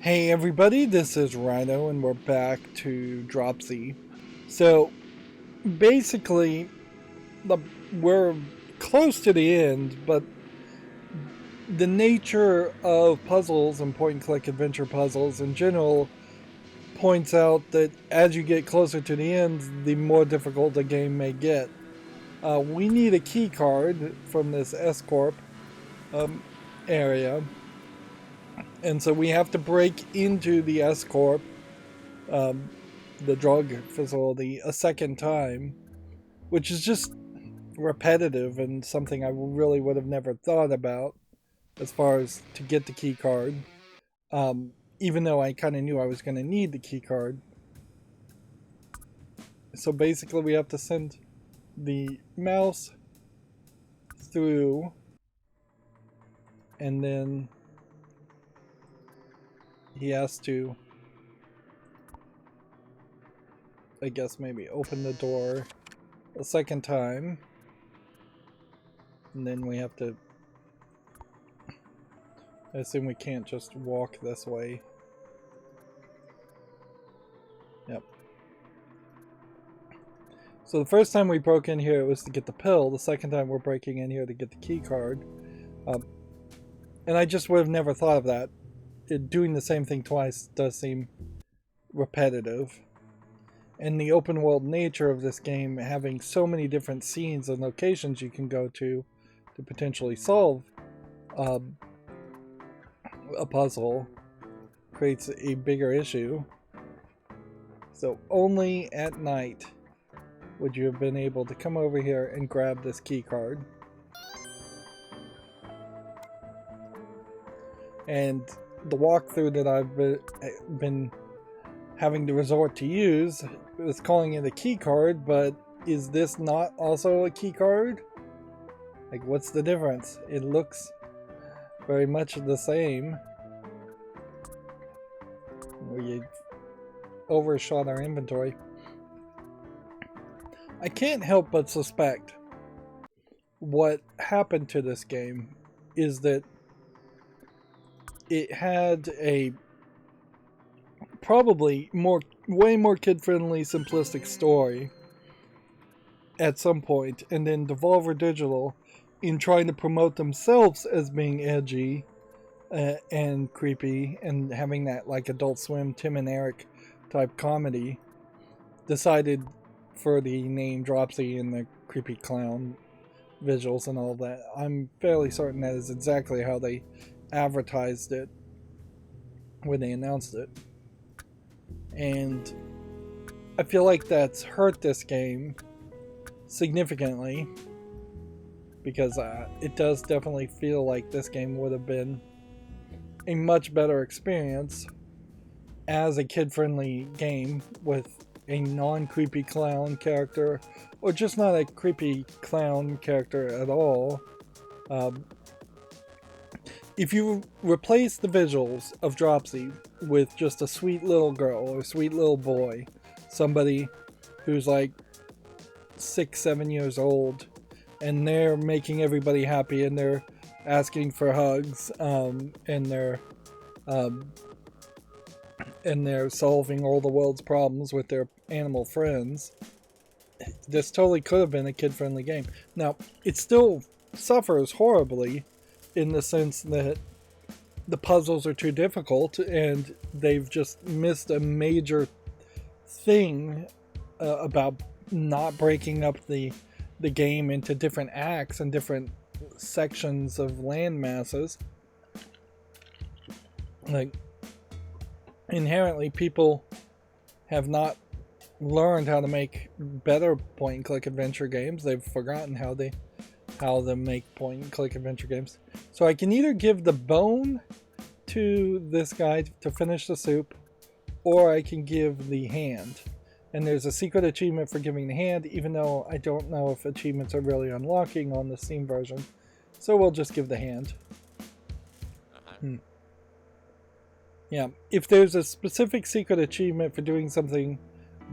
Hey everybody, this is Rydo and we're back to Dropsy. So basically, we're close to the end, but the nature of puzzles and point and click adventure puzzles in general points out that as you get closer to the end, the more difficult the game may get. We need a key card from this S Corp area, and so we have to break into the S Corp, the drug facility, a second time, which is just repetitive and something I really would have never thought about as far as to get the key card. Even though I kind of knew I was going to need the key card. So basically we have to send the mouse through, and then he has to, I guess, maybe open the door a second time, and then we have to, I assume we can't just walk this way. Yep. So the first time we broke in here, it was to get the pill. The second time we're breaking in here to get the key card. And I just would have never thought of that. Doing the same thing twice does seem repetitive. And the open world nature of this game, having so many different scenes and locations you can go to potentially solve a puzzle, creates a bigger issue. So only at night would you have been able to come over here and grab this key card. And the walkthrough that I've been having to resort to use is calling it a key card, but is this not also a key card? Like, what's the difference? It looks very much the same. We overshot our inventory. I can't help but suspect what happened to this game is that it had a probably way more kid-friendly, simplistic story at some point, and then Devolver Digital, in trying to promote themselves as being edgy and creepy and having that like Adult Swim, Tim and Eric type comedy, decided for the name Dropsy and the creepy clown visuals and all that. I'm fairly certain that is exactly how they advertised it when they announced it. And I feel like that's hurt this game significantly, because it does definitely feel like this game would have been a much better experience as a kid-friendly game with a non-creepy clown character, or just not a creepy clown character at all. If you replace the visuals of Dropsy with just a sweet little girl or sweet little boy, somebody who's like 6-7 years old, and they're making everybody happy and they're asking for hugs, and they're solving all the world's problems with their animal friends, this totally could have been a kid-friendly game. Now, it still suffers horribly in the sense that the puzzles are too difficult and they've just missed a major thing about not breaking up the game into different acts and different sections of land masses. Like, inherently, people have not learned how to make better point and click adventure games. They've forgotten how to make point and click adventure games. So I can either give the bone to this guy to finish the soup, or I can give the hand. And there's a secret achievement for giving the hand, even though I don't know if achievements are really unlocking on the Steam version. So we'll just give the hand. Yeah, if there's a specific secret achievement for doing something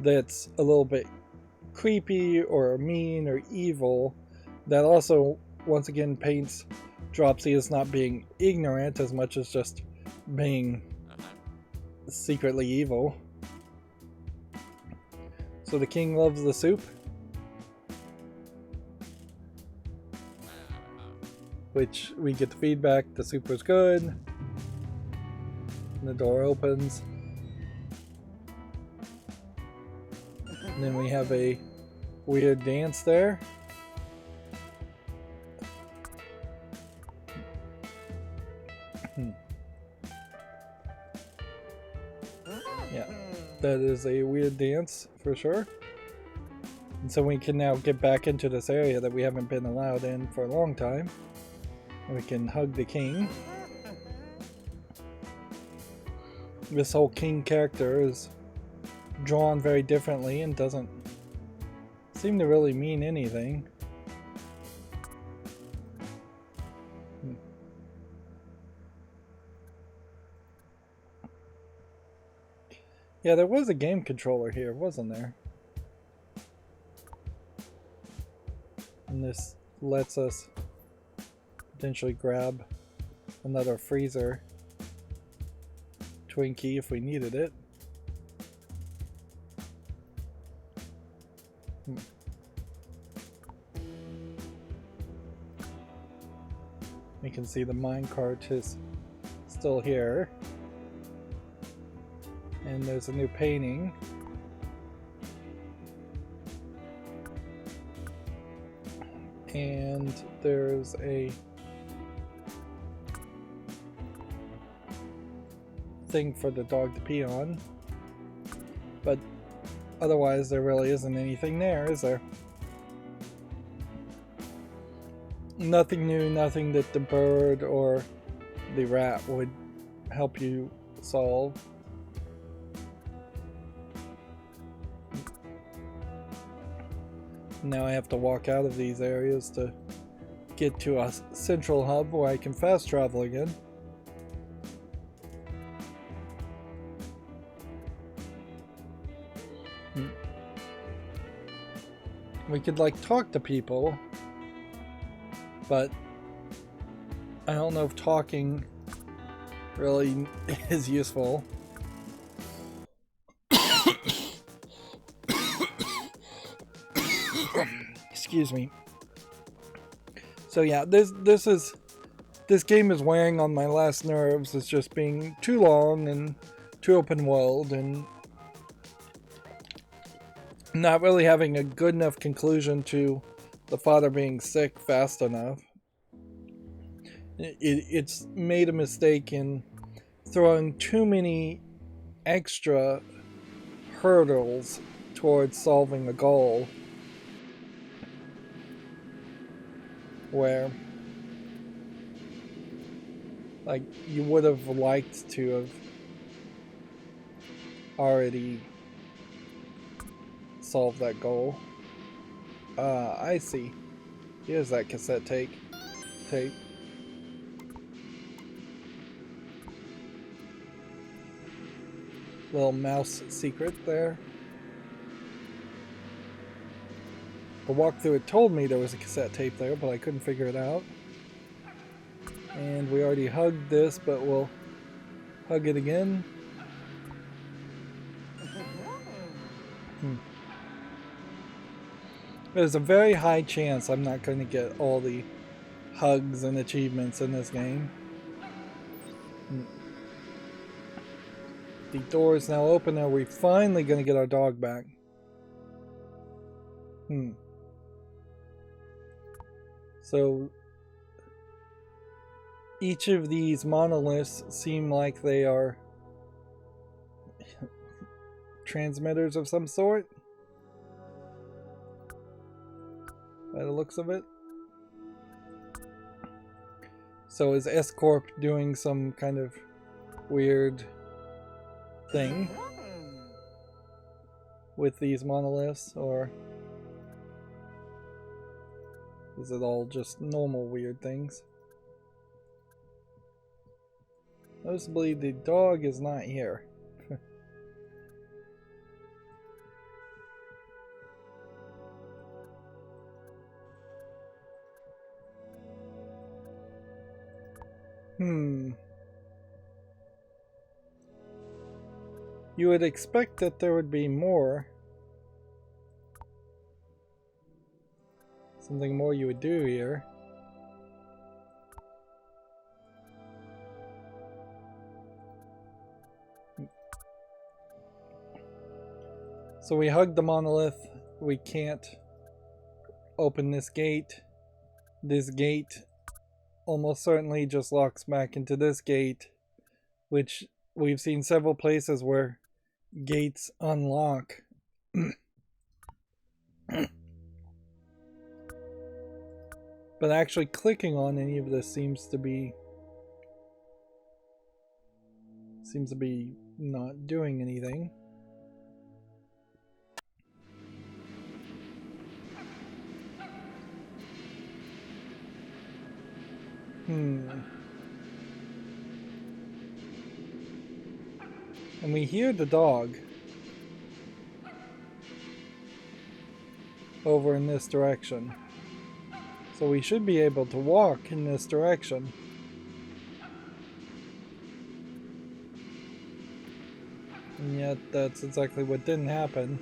that's a little bit creepy or mean or evil, that also once again paints Dropsy as not being ignorant as much as just being secretly evil. So the king loves the soup, which we get the feedback the soup was good. And the door opens. And then we have a weird dance there. Yeah, that is a weird dance for sure. And so we can now get back into this area that we haven't been allowed in for a long time. And we can hug the king. This whole king character is drawn very differently and doesn't seem to really mean anything. Yeah, there was a game controller here, wasn't there? And this lets us potentially grab another freezer Twinkie if we needed it. You can see the minecart is still here. And there's a new painting. And there's a thing for the dog to pee on. But otherwise there really isn't anything there, is there? Nothing new, nothing that the bird or the rat would help you solve. Now I have to walk out of these areas to get to a central hub where I can fast travel again. We could like talk to people, but I don't know if talking really is useful. Excuse me. So yeah, this game is wearing on my last nerves. It's just being too long and too open world and not really having a good enough conclusion to the father being sick fast enough. It's made a mistake in throwing too many extra hurdles towards solving a goal, where like you would have liked to have already solved that goal. I see. Here's that cassette tape. Little mouse secret there. The walkthrough had told me there was a cassette tape there, but I couldn't figure it out. And we already hugged this, but we'll hug it again. There's a very high chance I'm not going to get all the hugs and achievements in this game. The door is now open. Are we finally going to get our dog back? So each of these monoliths seem like they are transmitters of some sort, by the looks of it. So is S-Corp doing some kind of weird thing with these monoliths, or is it all just normal weird things? Noticeably, the dog is not here. You would expect that there would be more. Something more you would do here. So we hug the monolith. We can't open this gate. This gate almost certainly just locks back into this gate, which we've seen several places where gates unlock. But actually clicking on any of this seems to be not doing anything. And we hear the dog over in this direction. So we should be able to walk in this direction. And yet that's exactly what didn't happen.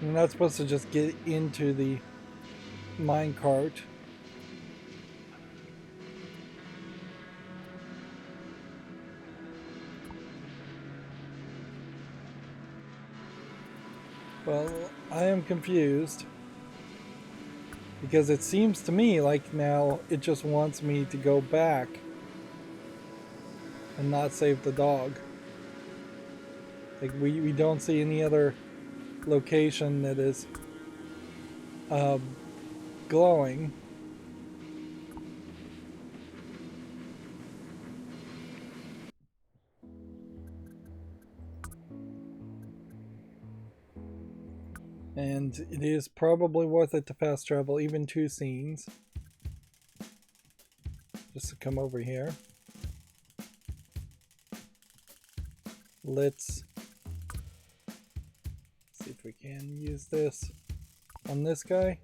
We're not supposed to just get into the minecart. Well, I am confused because it seems to me like now it just wants me to go back and not save the dog. Like we don't see any other location that is glowing. And it is probably worth it to fast travel even 2 scenes. Just to come over here. Let's see if we can use this on this guy.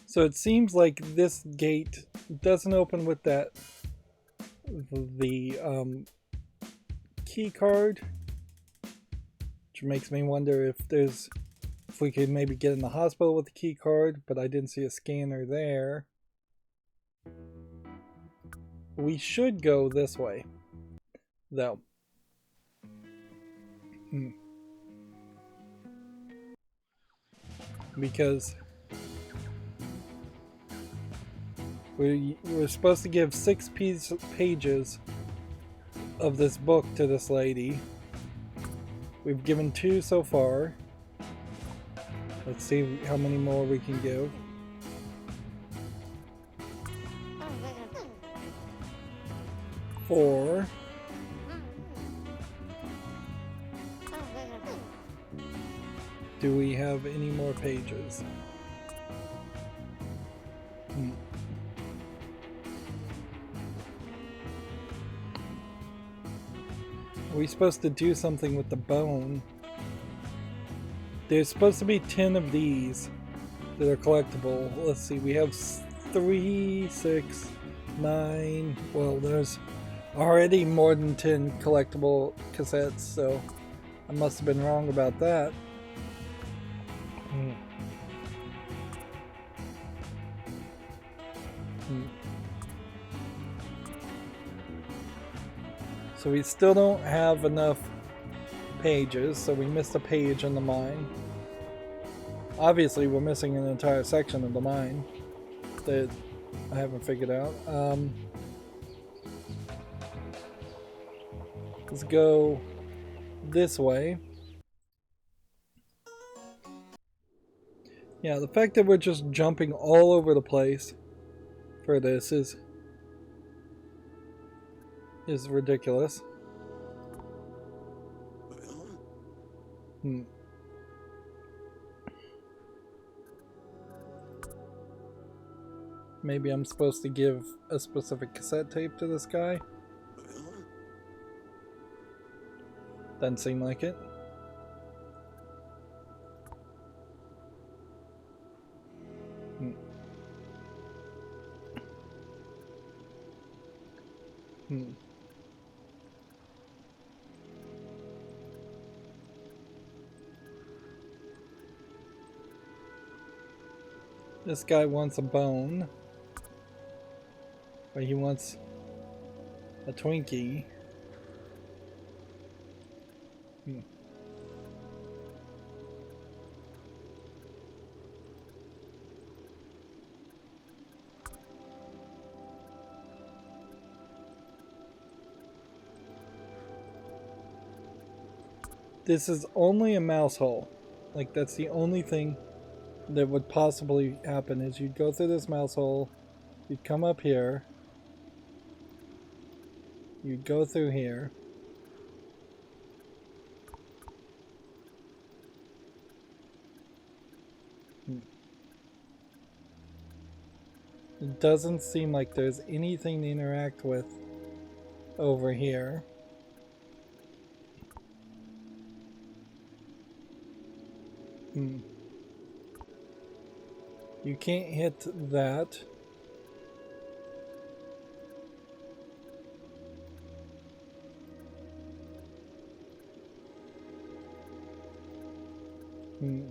So it seems like this gate doesn't open with the key card, which makes me wonder if we could maybe get in the hospital with the key card, but I didn't see a scanner there. We should go this way, though. Because we're supposed to give 6 pages of this book to this lady. We've given 2 so far. Let's see how many more we can give. Four. Do we have any more pages? Are we supposed to do something with the bone? There's supposed to be 10 of these that are collectible. Let's see, we have 3, 6, 9. Well, there's already more than 10 collectible cassettes, so I must have been wrong about that. So we still don't have enough pages, so we missed a page in the mine. Obviously we're missing an entire section of the mine that I haven't figured out. Let's go this way. Yeah, the fact that we're just jumping all over the place for this is ridiculous. Hmm. Maybe I'm supposed to give a specific cassette tape to this guy? Doesn't seem like it. Hmm. Hmm. This guy wants a bone. But he wants a Twinkie. Hmm. This is only a mouse hole. Like, that's the only thing that would possibly happen is you'd go through this mouse hole, you'd come up here, you'd go through here. It doesn't seem like there's anything to interact with over here. Hmm. You can't hit that. Hmm.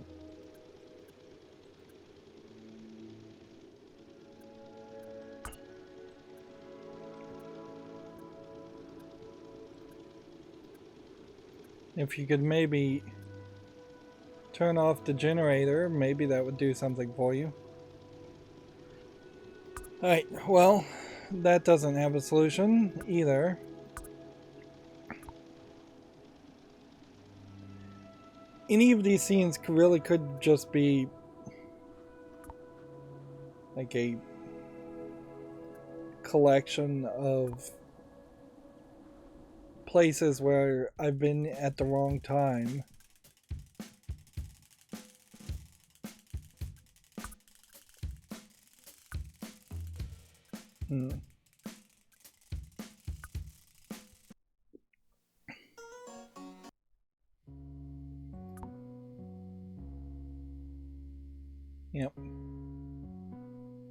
If you could maybe turn off the generator, maybe that would do something for you. Alright, well, that doesn't have a solution either. Any of these scenes really could just be like a collection of places where I've been at the wrong time. Hmm. Yep.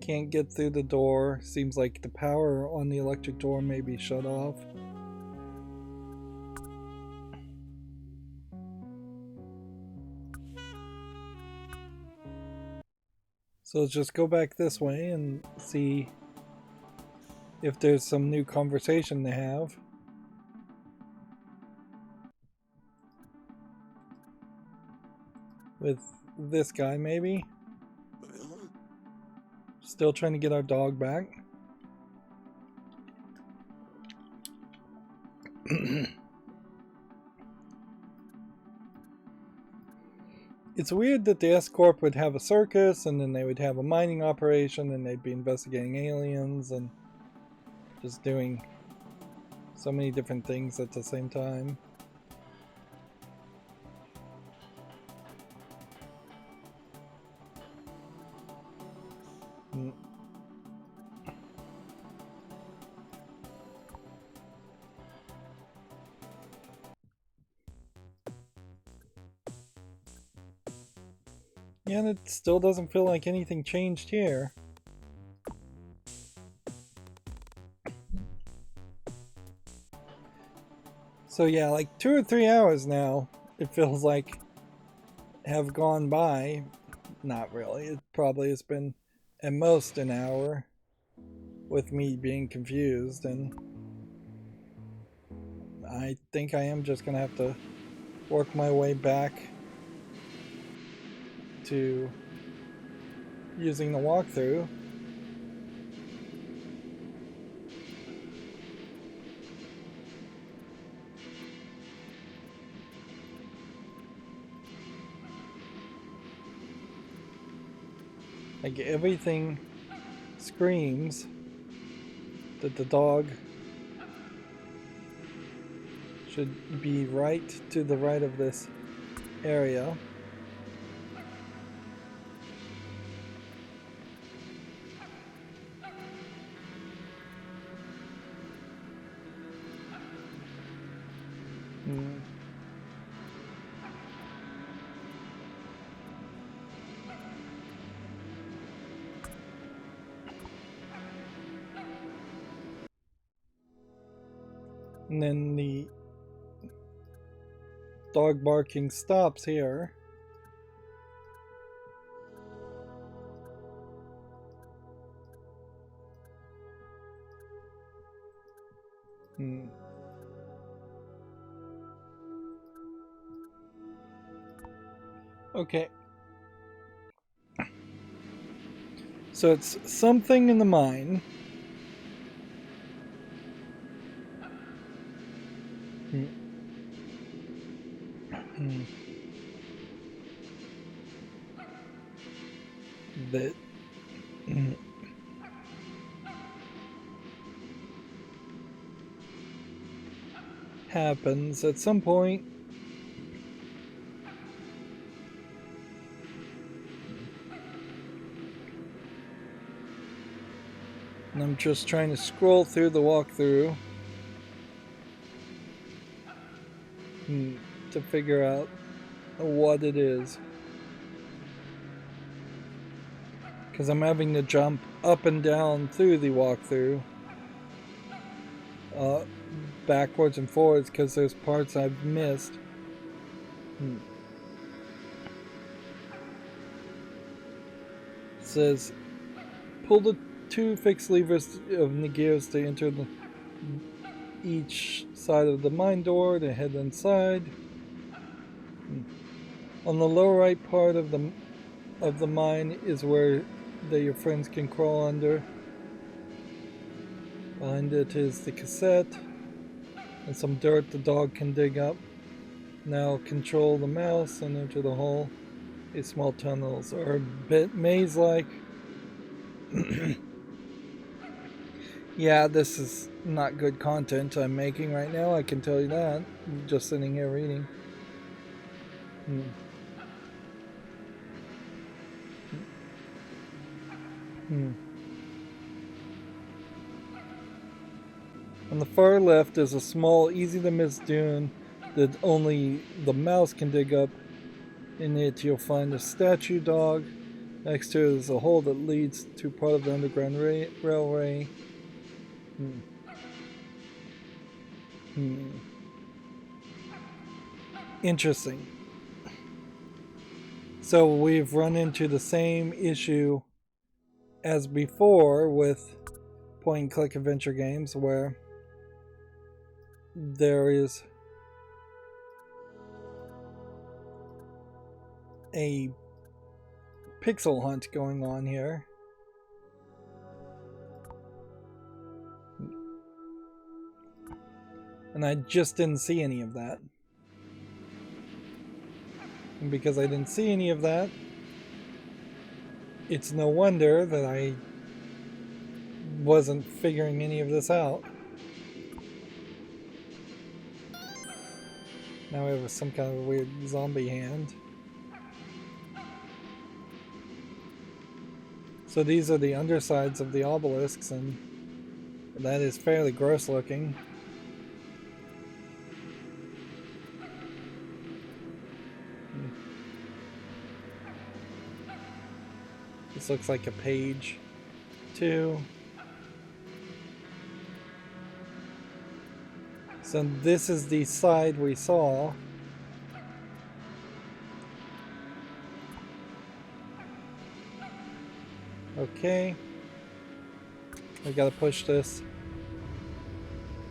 Can't get through the door. Seems like the power on the electric door may be shut off. So let's just go back this way and see if there's some new conversation to have. With this guy, maybe? Still trying to get our dog back. It's weird that the S-Corp would have a circus, and then they would have a mining operation, and they'd be investigating aliens, and just doing so many different things at the same time. Mm. Yeah, and it still doesn't feel like anything changed here. So yeah, like 2 or 3 hours now, it feels like, have gone by. Not really. It probably has been at most an hour with me being confused, and I think I am just gonna have to work my way back to using the walkthrough. Like, everything screams that the dog should be right to the right of this area. And then the dog barking stops here. Okay. So it's something in the mine. That happens at some point. And I'm just trying to scroll through the walkthrough to figure out what it is. Because I'm having to jump up and down through the walkthrough. Backwards and forwards because there's parts I've missed. It says, pull the 2 fixed levers of the gears to enter each side of the mine door to head inside. On the lower right part of the mine is where your friends can crawl under. Behind it is the cassette and some dirt the dog can dig up. Now control the mouse and enter the hole. These small tunnels are a bit maze-like. Yeah, this is not good content I'm making right now, I can tell you that. I'm just sitting here reading. On the far left is a small, easy-to-miss dune that only the mouse can dig up. In it you'll find a statue dog. Next to it is a hole that leads to part of the underground railway. Interesting. So we've run into the same issue as before with point-and-click adventure games where there is a pixel hunt going on here. And I just didn't see any of that. And because I didn't see any of that, it's no wonder that I wasn't figuring any of this out. Now we have some kind of weird zombie hand. So these are the undersides of the obelisks, and that is fairly gross looking. This looks like a page, too. So this is the side we saw. Okay. We gotta push this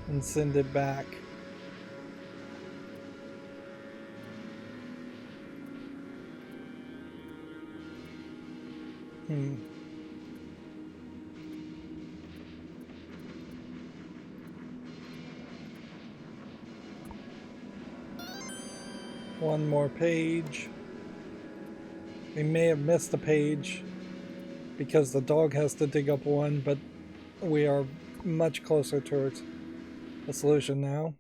and send it back. One more page. We may have missed a page because the dog has to dig up one, but we are much closer towards a solution now.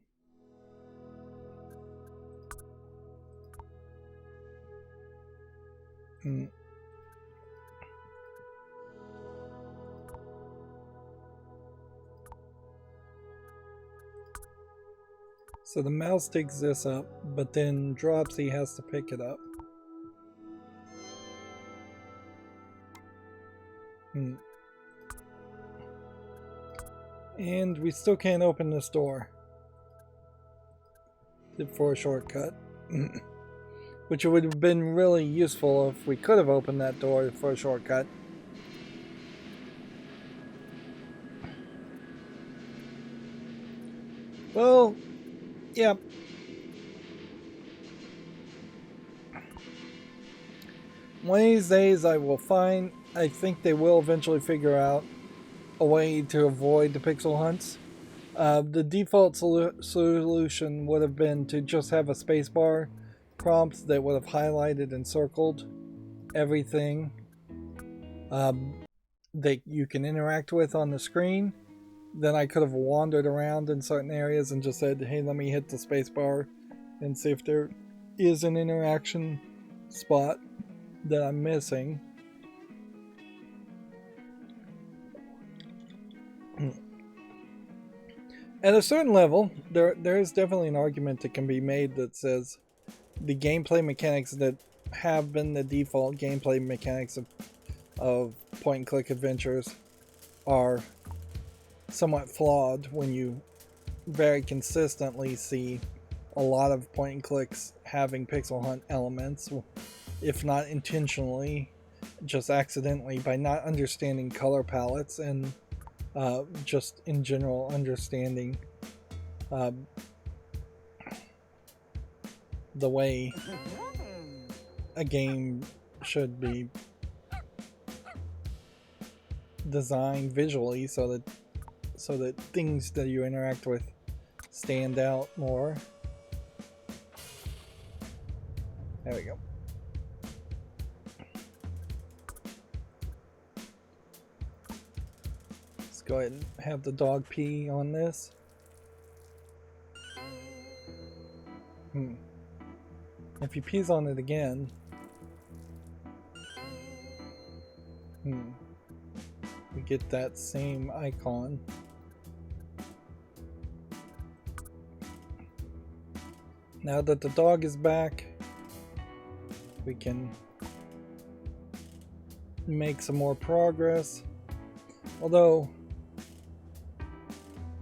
Hmm. So the mouse digs this up, but then Dropsy has to pick it up. And we still can't open this door for a shortcut. Which would have been really useful if we could have opened that door for a shortcut. Well, yeah. One of these days I think they will eventually figure out a way to avoid the pixel hunts. The default solution would have been to just have a spacebar prompt that would have highlighted and circled everything that you can interact with on the screen. Then I could have wandered around in certain areas and just said, hey, let me hit the spacebar and see if there is an interaction spot that I'm missing. At a certain level, there is definitely an argument that can be made that says the gameplay mechanics that have been the default gameplay mechanics of point-and-click adventures are somewhat flawed when you very consistently see a lot of point-and-clicks having pixel hunt elements, if not intentionally, just accidentally by not understanding color palettes and just in general understanding the way a game should be designed visually so that things that you interact with stand out more. There we go. Let's go ahead and have the dog pee on this. If he pees on it again, we get that same icon. Now that the dog is back, we can make some more progress. Although,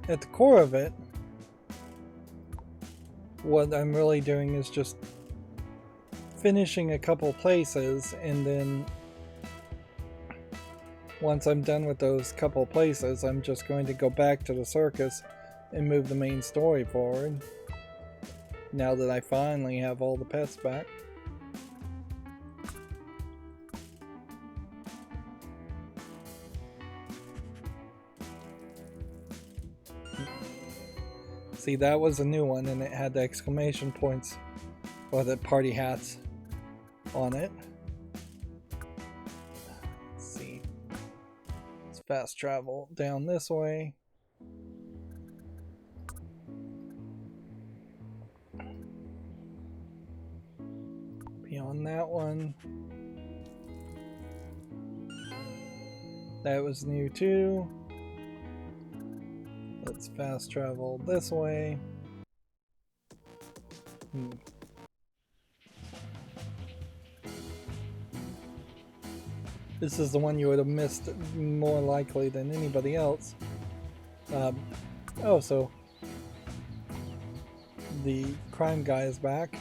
at the core of it, what I'm really doing is just finishing a couple places, and then once I'm done with those couple places, I'm just going to go back to the circus and move the main story forward. Now that I finally have all the pets back. See, that was a new one, and it had the exclamation points or the party hats on it. Let's see. Let's fast travel down this way. Beyond that one. That was new too. Let's fast travel this way. This is the one you would have missed more likely than anybody else. Oh, so the crime guy is back.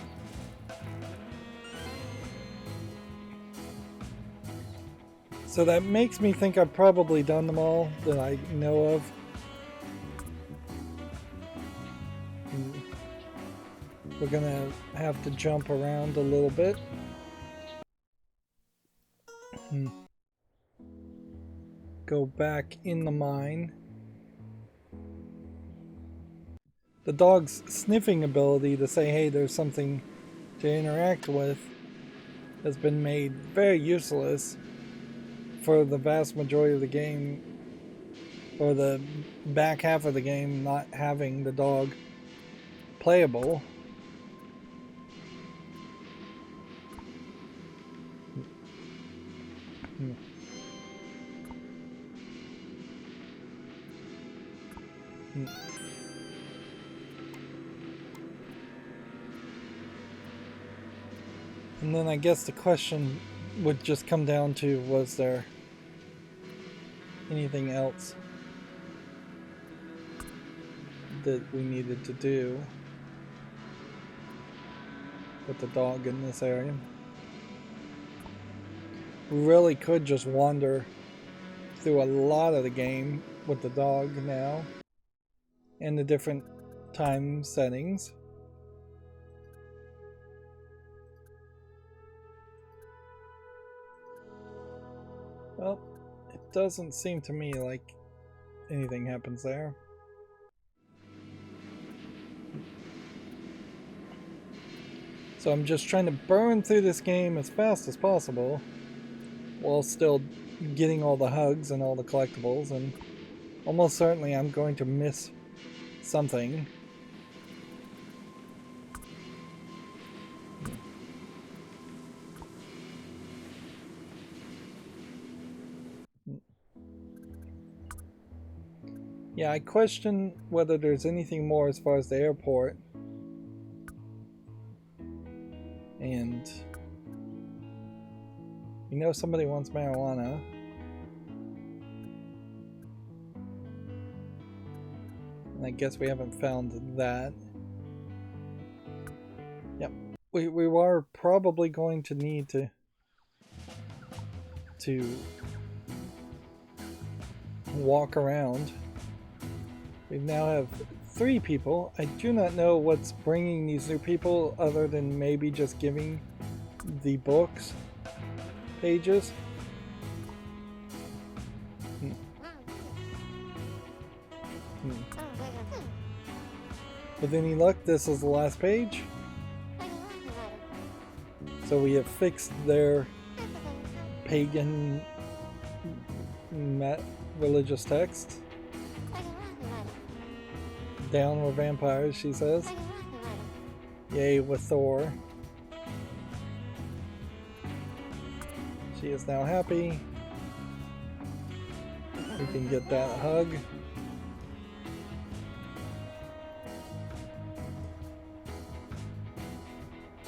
So that makes me think I've probably done them all that I know of. We're gonna have to jump around a little bit. Go back in the mine. The dog's sniffing ability to say, hey, there's something to interact with has been made very useless for the vast majority of the game, or the back half of the game not having the dog playable. Hmm. Hmm. And then I guess the question would just come down to, was there anything else that we needed to do with the dog in this area? We really could just wander through a lot of the game with the dog now and the different time settings. Well, it doesn't seem to me like anything happens there. So I'm just trying to burn through this game as fast as possible while still getting all the hugs and all the collectibles, and almost certainly I'm going to miss something. Yeah, I question whether there's anything more as far as the airport. And you know somebody wants marijuana. And I guess we haven't found that. Yep. We are probably going to need to walk around. We now have 3 people. I do not know what's bringing these new people other than maybe just giving the books pages. With any luck, this is the last page. So we have fixed their pagan religious text. Down with vampires, she says. Yay with Thor. She is now happy. We can get that hug.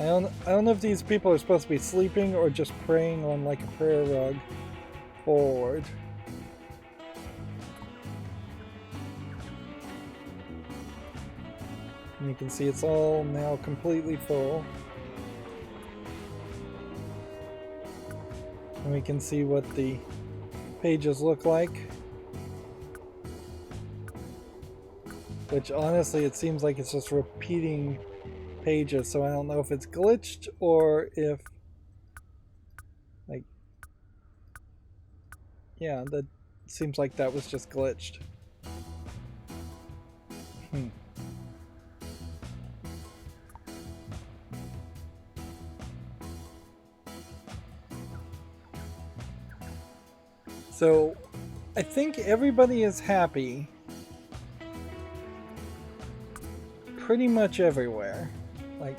I don't know if these people are supposed to be sleeping or just praying on like a prayer rug forward. And you can see it's all now completely full. And we can see what the pages look like. Which honestly, it seems like it's just repeating pages, so I don't know if it's glitched or if, like, yeah, that seems like that was just glitched. So I think everybody is happy pretty much everywhere. Like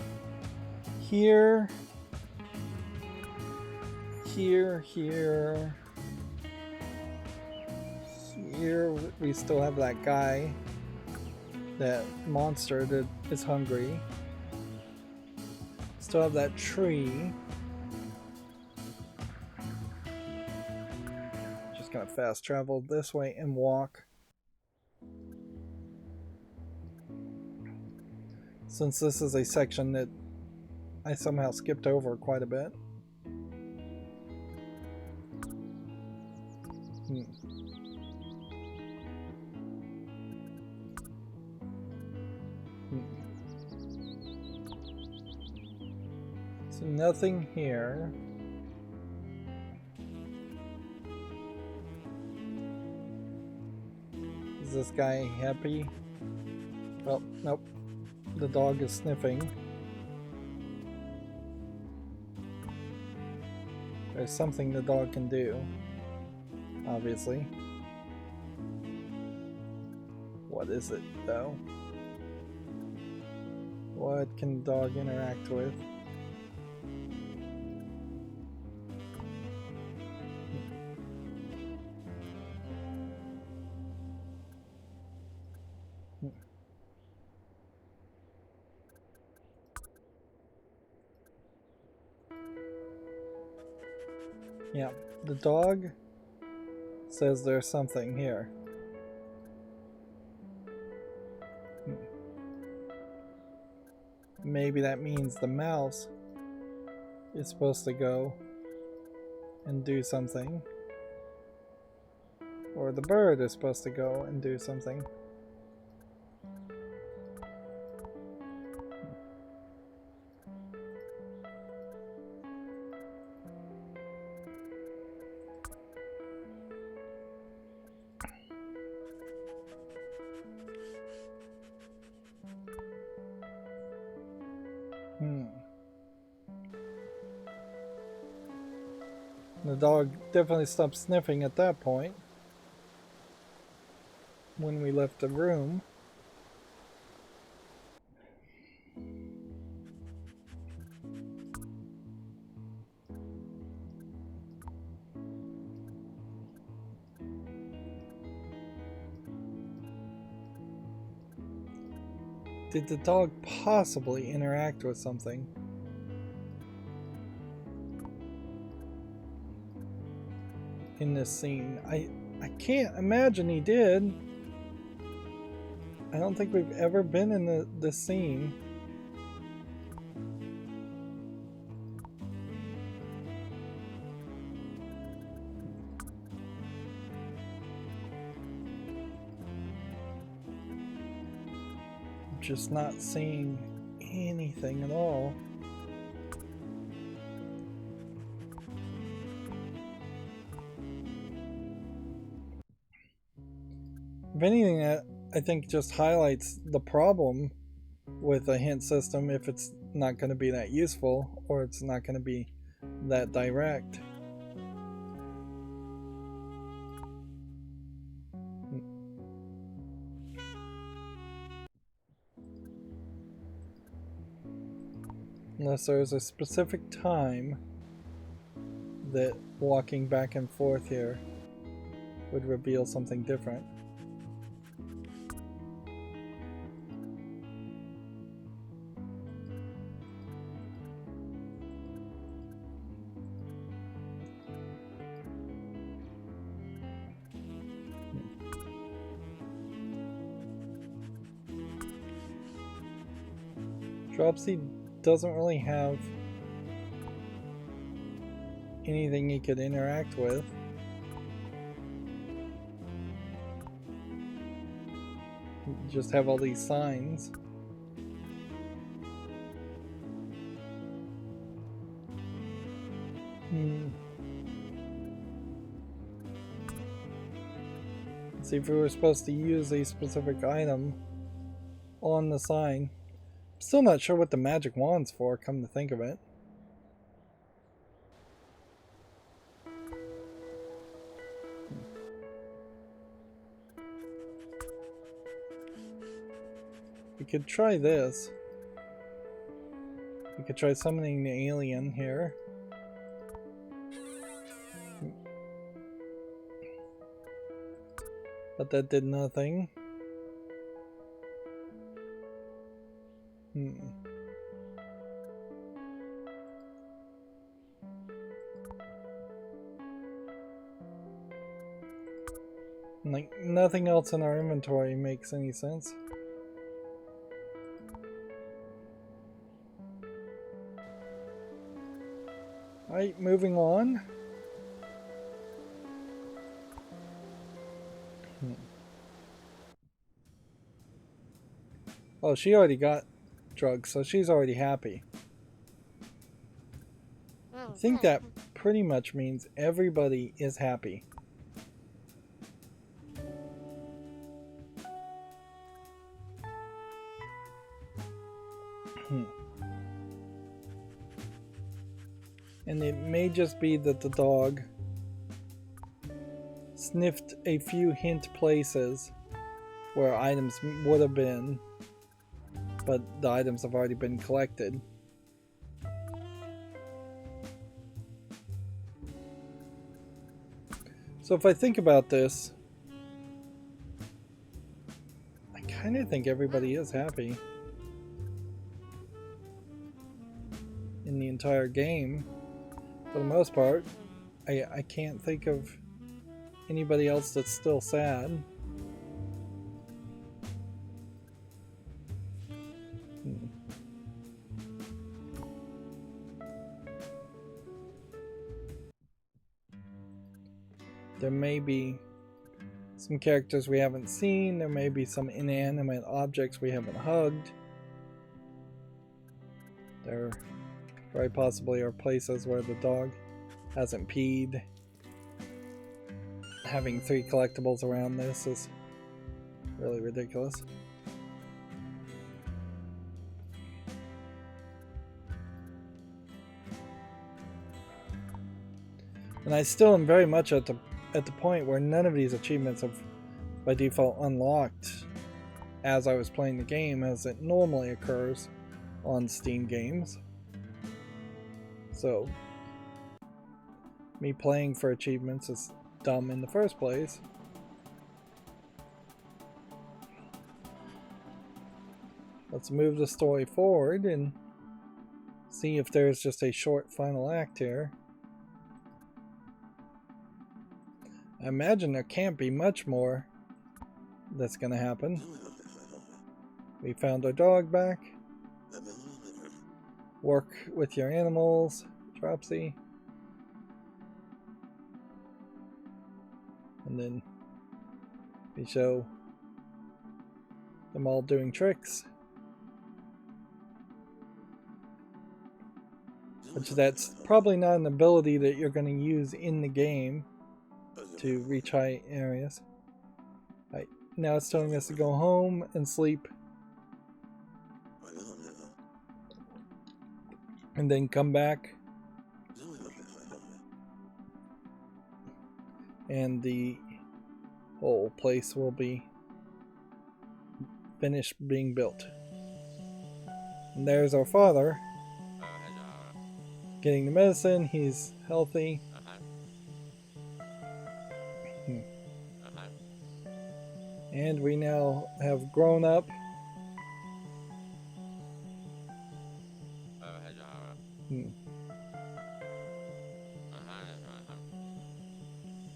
here, here, we still have that guy, that monster that is hungry. Still have that tree. Just gonna fast travel this way and walk. Since this is a section that I somehow skipped over quite a bit. So nothing here. Is this guy happy? Well, nope. The dog is sniffing. There's something the dog can do, obviously. What is it, though? What can the dog interact with? Yeah, the dog says there's something here. Maybe that means the mouse is supposed to go and do something. Or the bird is supposed to go and do something. The dog definitely stopped sniffing at that point when we left the room. Did the dog possibly interact with something? In this scene? I can't imagine he did. I don't think we've ever been in the scene. Just not seeing anything at all. If anything, that I think just highlights the problem with a hint system if it's not going to be that useful or it's not going to be that direct. Unless there's a specific time that walking back and forth here would reveal something different. Dropsy doesn't really have anything he could interact with. Just have all these signs. Let's see if we were supposed to use a specific item on the sign. Still not sure what the magic wand's for, come to think of it. We could try this. We could try summoning the alien here. But that did nothing. Like, nothing else in our inventory makes any sense. Alright, moving on. Oh, she already got drugs, so she's already happy. I think that pretty much means everybody is happy. And it may just be that the dog sniffed a few hint places where items would have been, but the items have already been collected. So if I think about this, I kind of think everybody is happy in the entire game, for the most part. I can't think of anybody else that's still sad. There may be some characters we haven't seen. There may be some inanimate objects we haven't hugged. There very possibly are places where the dog hasn't peed. Having 3 collectibles around this is really ridiculous. And I still am very much at the point where none of these achievements have by default unlocked as I was playing the game, as it normally occurs on Steam games. So me playing for achievements is dumb in the first place. Let's move the story forward and see if there's just a short final act here. I imagine there can't be much more that's gonna happen. We found our dog back. Work with your animals, Dropsy. And then we show them all doing tricks. Which that's probably not an ability that you're going to use in the game to reach high areas. Right, now it's telling us to go home and sleep. And then come back. And the whole place will be finished being built. And there's our father. Getting the medicine, he's healthy. And we now have grown up.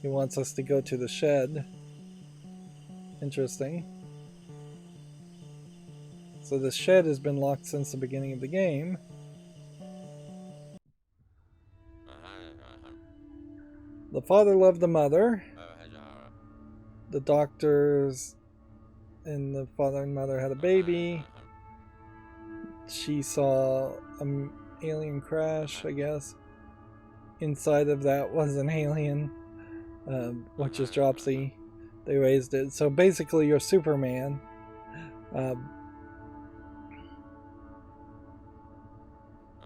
He wants us to go to the shed. Interesting. So the shed has been locked since the beginning of the game. The father loved the mother. The doctors and the father and mother had a baby. She saw an alien crash, I guess. Inside of that was an alien, which is Dropsy. They raised it. So basically you're Superman.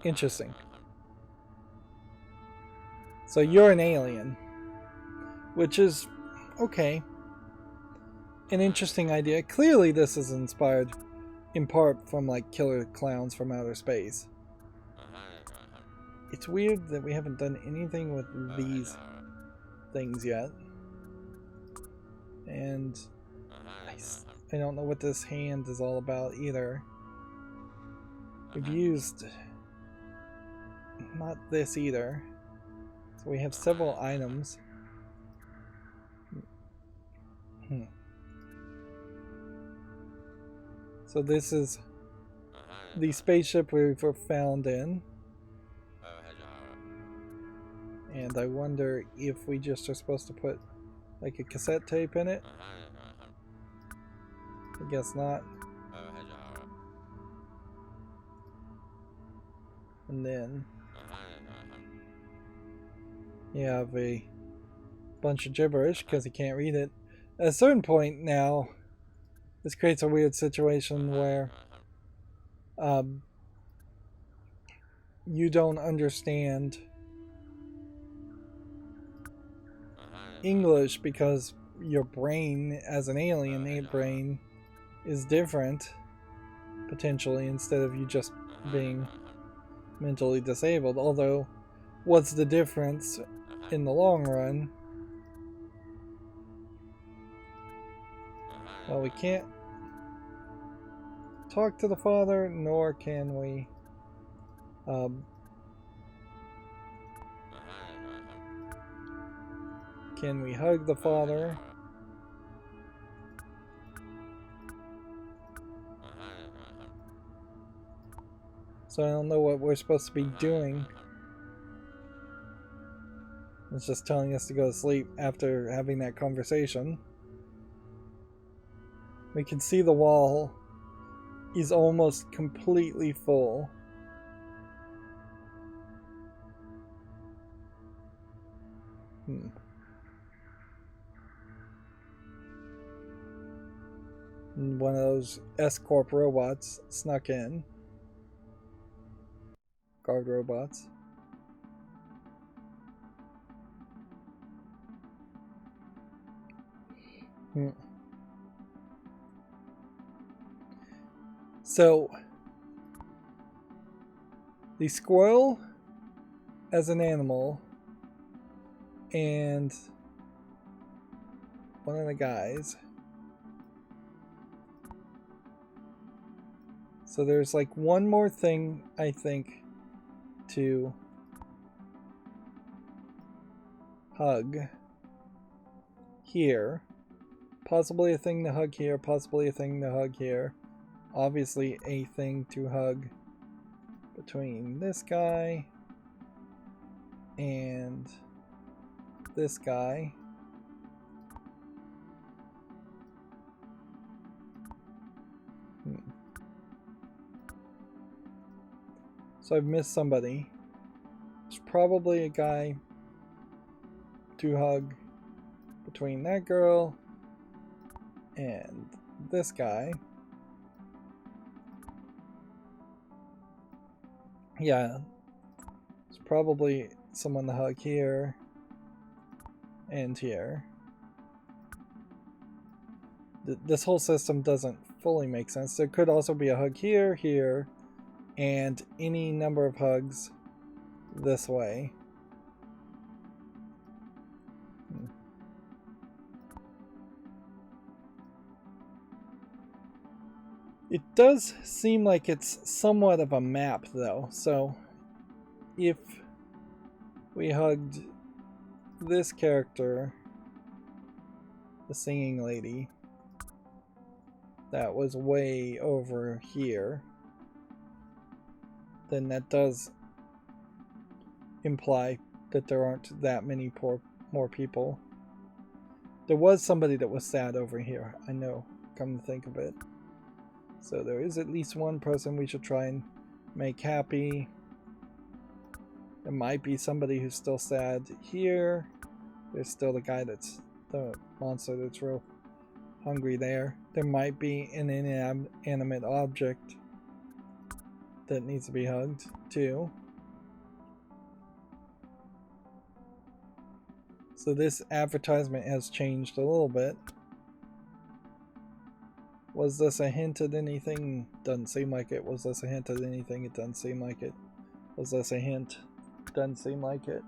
Interesting. So you're an alien, which is okay. An interesting idea. Clearly this is inspired in part from like killer clowns from outer space. It's weird that we haven't done anything with these things yet. And I don't know what this hand is all about either. We've used not this either. So we have several items. So this is the spaceship we were found in. And I wonder if we just are supposed to put like a cassette tape in it. I guess not. And then you have a bunch of gibberish because he can't read it. At a certain point now, this creates a weird situation where you don't understand English because your brain as an alien brain is different, potentially, instead of you just being mentally disabled. Although, what's the difference in the long run? Well, we can't talk to the father, nor can we Can we hug the father? So I don't know what we're supposed to be doing. It's just telling us to go to sleep after having that conversation. We can see the wall is almost completely full. And one of those S-Corp robots snuck in. Guard robots. So, the squirrel as an animal and one of the guys. So there's like one more thing, I think, to hug here. Possibly a thing to hug here, possibly a thing to hug here. Obviously a thing to hug between this guy and this guy. So I've missed somebody. There's probably a guy to hug between that girl and this guy. Yeah, there's probably someone to hug here and here. This whole system doesn't fully make sense. There could also be a hug here, here, and any number of hugs this way. It does seem like it's somewhat of a map, though. So, if we hugged this character, the singing lady, that was way over here, then that does imply that there aren't that many more people. There was somebody that was sad over here, I know, come to think of it. So there is at least one person we should try and make happy. There might be somebody who's still sad here. There's still the guy that's the monster that's real hungry there. There might be an inanimate object that needs to be hugged too. So this advertisement has changed a little bit. Was this a hint at anything? Doesn't seem like it. Was this a hint at anything? It doesn't seem like it. Was this a hint? Doesn't seem like it.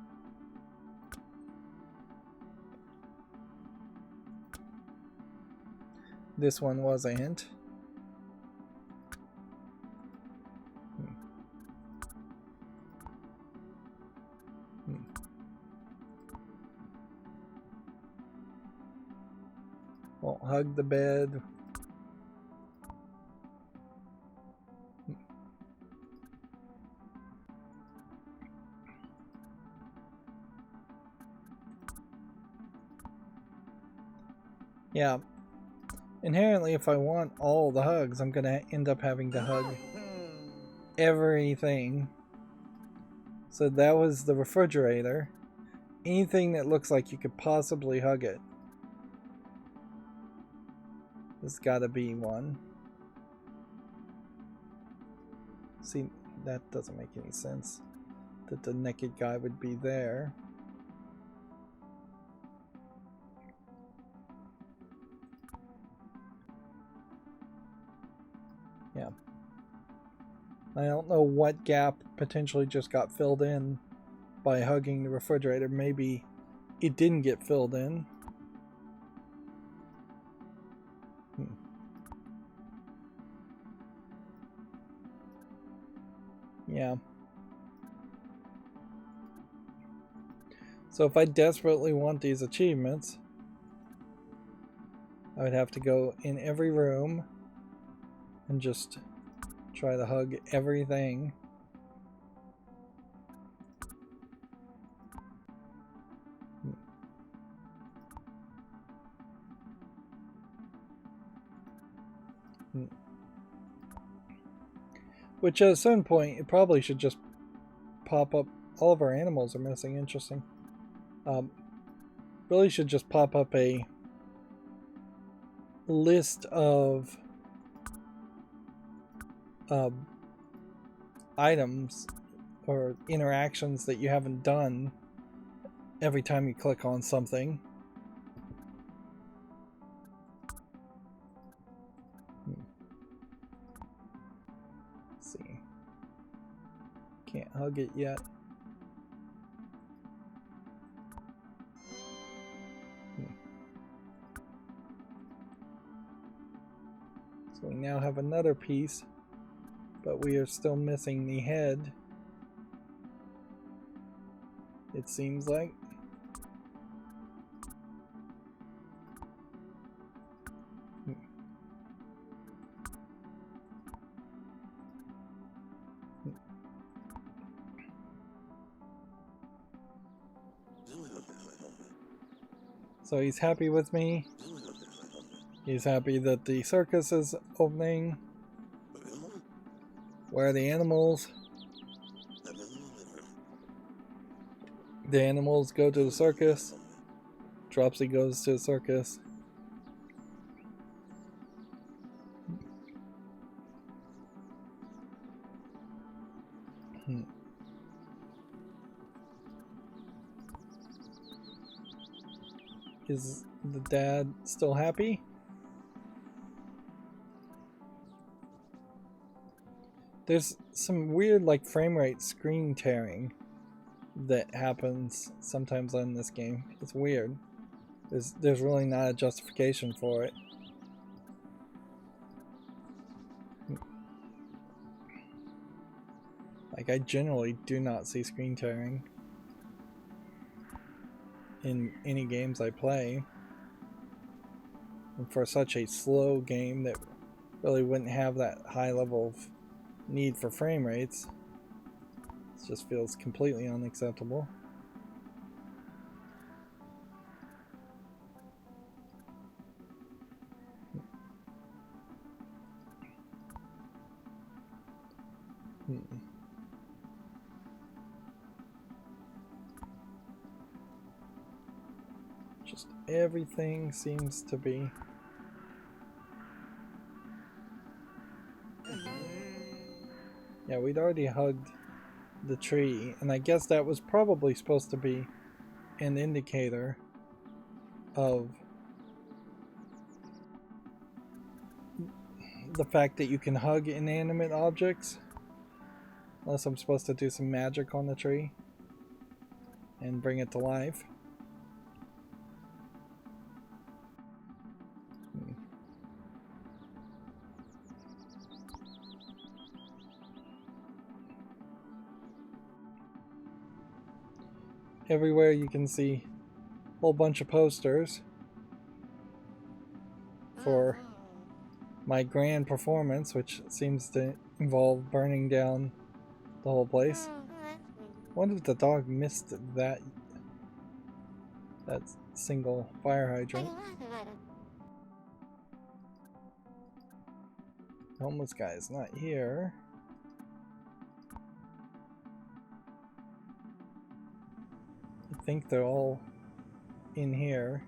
This one was a hint. Won't hug the bed. Yeah. Inherently, if I want all the hugs, I'm gonna end up having to hug everything. So that was the refrigerator. Anything that looks like you could possibly hug it. There's gotta be one. See, that doesn't make any sense. That the naked guy would be there. Yeah. I don't know what gap potentially just got filled in by hugging the refrigerator. Maybe it didn't get filled in. Yeah. So if I desperately want these achievements, I would have to go in every room and just try to hug everything. Which at a certain point, it probably should just pop up. All of our animals are missing. Interesting. Really should just pop up a list of items or interactions that you haven't done every time you click on something. Let's see. Can't hug it yet. So we now have another piece, but we are still missing the head, it seems like. So he's happy with me. He's happy that the circus is opening. Where are the animals? The animals go to the circus. Dropsy goes to the circus. Is the dad still happy? There's some weird like frame rate screen tearing that happens sometimes in this game. It's weird. There's really not a justification for it. Like, I generally do not see screen tearing in any games I play. And for such a slow game that really wouldn't have that high level of need for frame rates, it just feels completely unacceptable. Just everything seems to be yeah, we'd already hugged the tree, and I guess that was probably supposed to be an indicator of the fact that you can hug inanimate objects. Unless I'm supposed to do some magic on the tree and bring it to life. Everywhere you can see a whole bunch of posters for my grand performance, which seems to involve burning down the whole place. I wonder if the dog missed that single fire hydrant. The homeless guy is not here. I think they're all in here.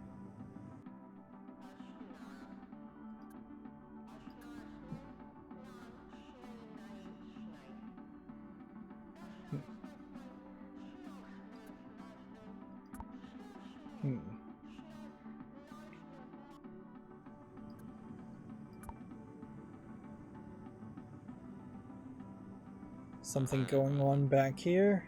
Something going on back here.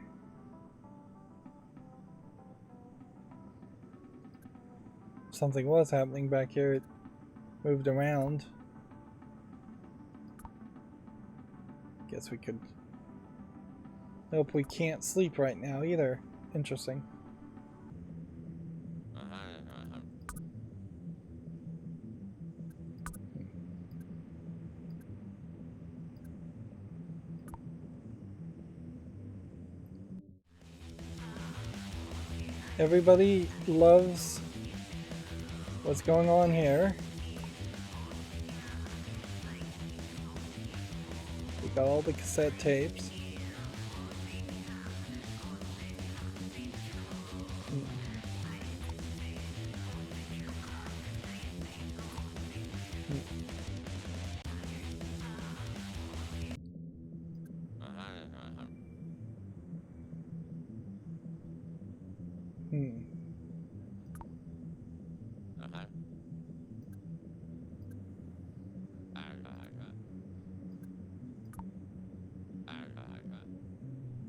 Something was happening back here. It moved around. Guess we could... Nope, we can't sleep right now either. Interesting. Everybody loves what's going on here. We got all the cassette tapes.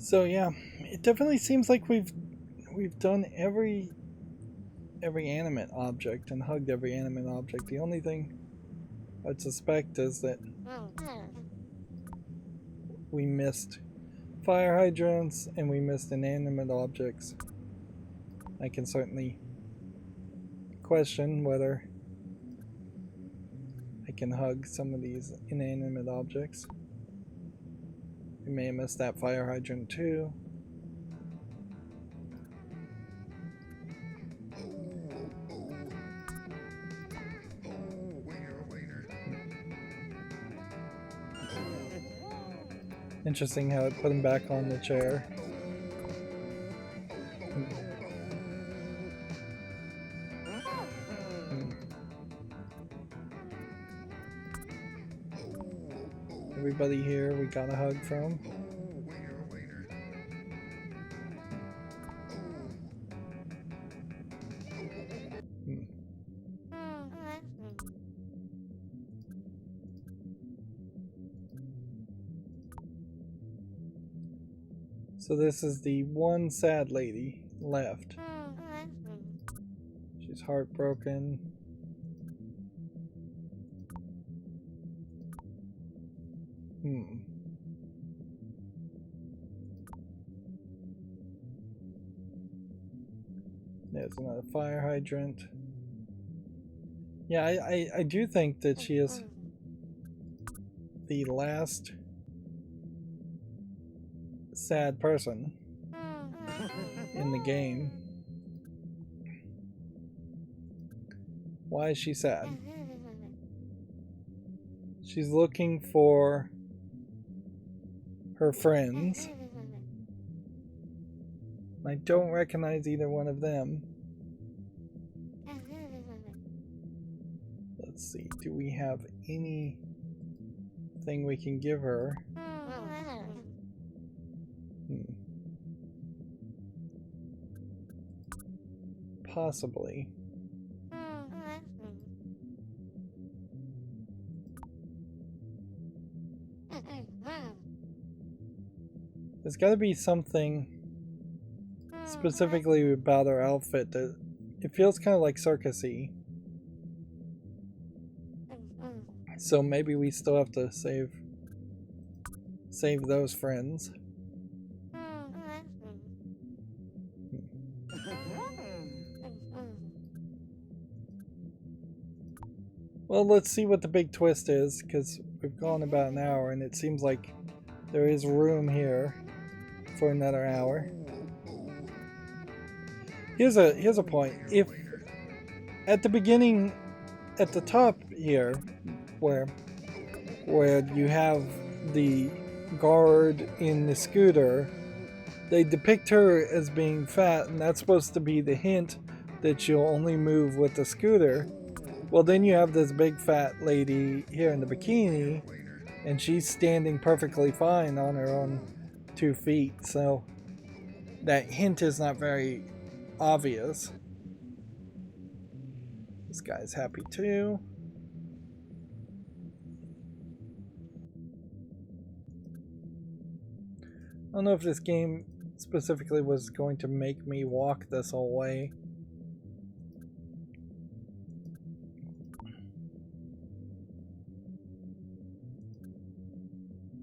So yeah, it definitely seems like we've done every animate object and hugged every animate object. The only thing I'd suspect is that we missed fire hydrants and we missed inanimate objects. I can certainly question whether I can hug some of these inanimate objects. We may have missed that fire hydrant too. Interesting how it put him back on the chair. Everybody here we got a hug from. So this is the one sad lady left. She's heartbroken. There's another fire hydrant. Yeah, I do think that she is the last sad person in the game. Why is she sad? She's looking for her friends. I don't recognize either one of them. Let's see, do we have anything we can give her? Possibly. There's got to be something specifically about her outfit that it feels kind of like circus-y. So maybe we still have to save those friends. Well, let's see what the big twist is, because we've gone about an hour and it seems like there is room here for another hour. Here's a point. If at the beginning, at the top here, where you have the guard in the scooter, they depict her as being fat, and that's supposed to be the hint that she'll only move with the scooter. Well, then you have this big fat lady here in the bikini, and she's standing perfectly fine on her own 2 feet, so that hint is not very obvious. This guy's happy too. I don't know if this game specifically was going to make me walk this whole way.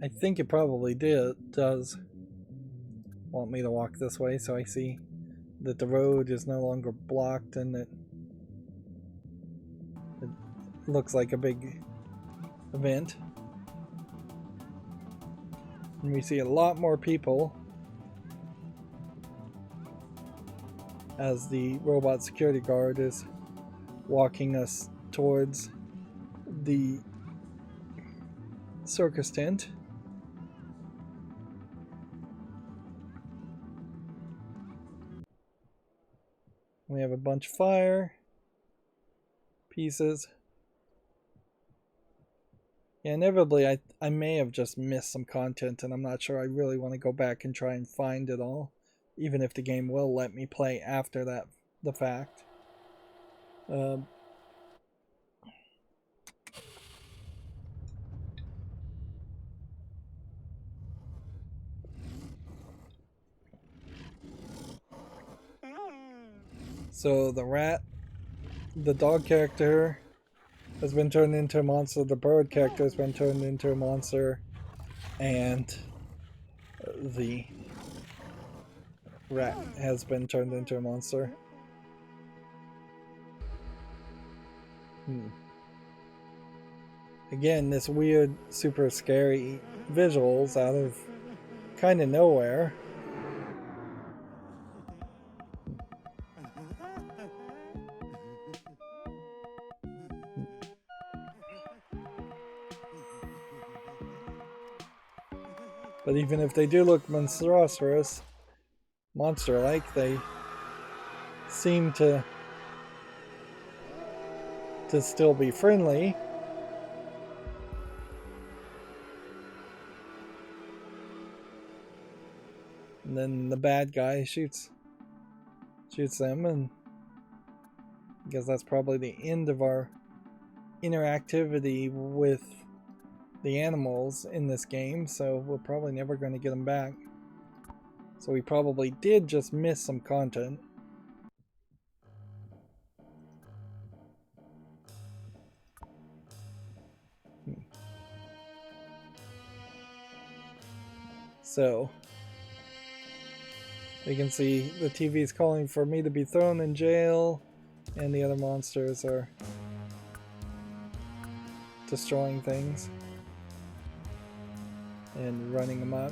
I think it probably does want me to walk this way, so I see that the road is no longer blocked and that it looks like a big event. And we see a lot more people. as the robot security guard is walking us towards the circus tent. We have a bunch of fire pieces. Yeah, inevitably, I may have just missed some content, and I'm not sure I really want to go back and try and find it all, even if the game will let me play after the fact. So the dog character has been turned into a monster, the bird character has been turned into a monster, and the rat has been turned into a monster. Again, this weird, super scary visuals out of kind of nowhere. But even if they do look monster-like, they seem to still be friendly. And then the bad guy shoots them, and I guess that's probably the end of our interactivity with the animals in this game, so we're probably never going to get them back. So we probably did just miss some content. So we can see the TV is calling for me to be thrown in jail, and the other monsters are destroying things and running them up.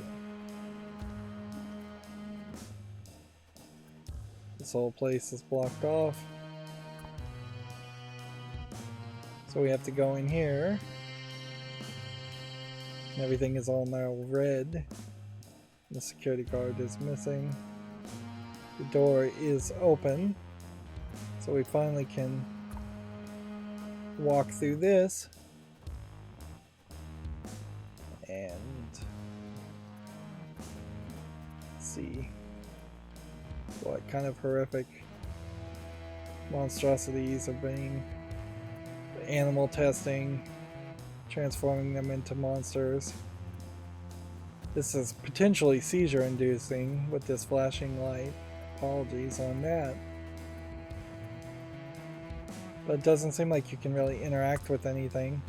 This whole place is blocked off, so we have to go in here, and everything is all now red. The security guard is missing. The door is open, so we finally can walk through this and see what kind of horrific monstrosities are being animal testing, transforming them into monsters. This is potentially seizure inducing with this flashing light. Apologies on that. But it doesn't seem like you can really interact with anything.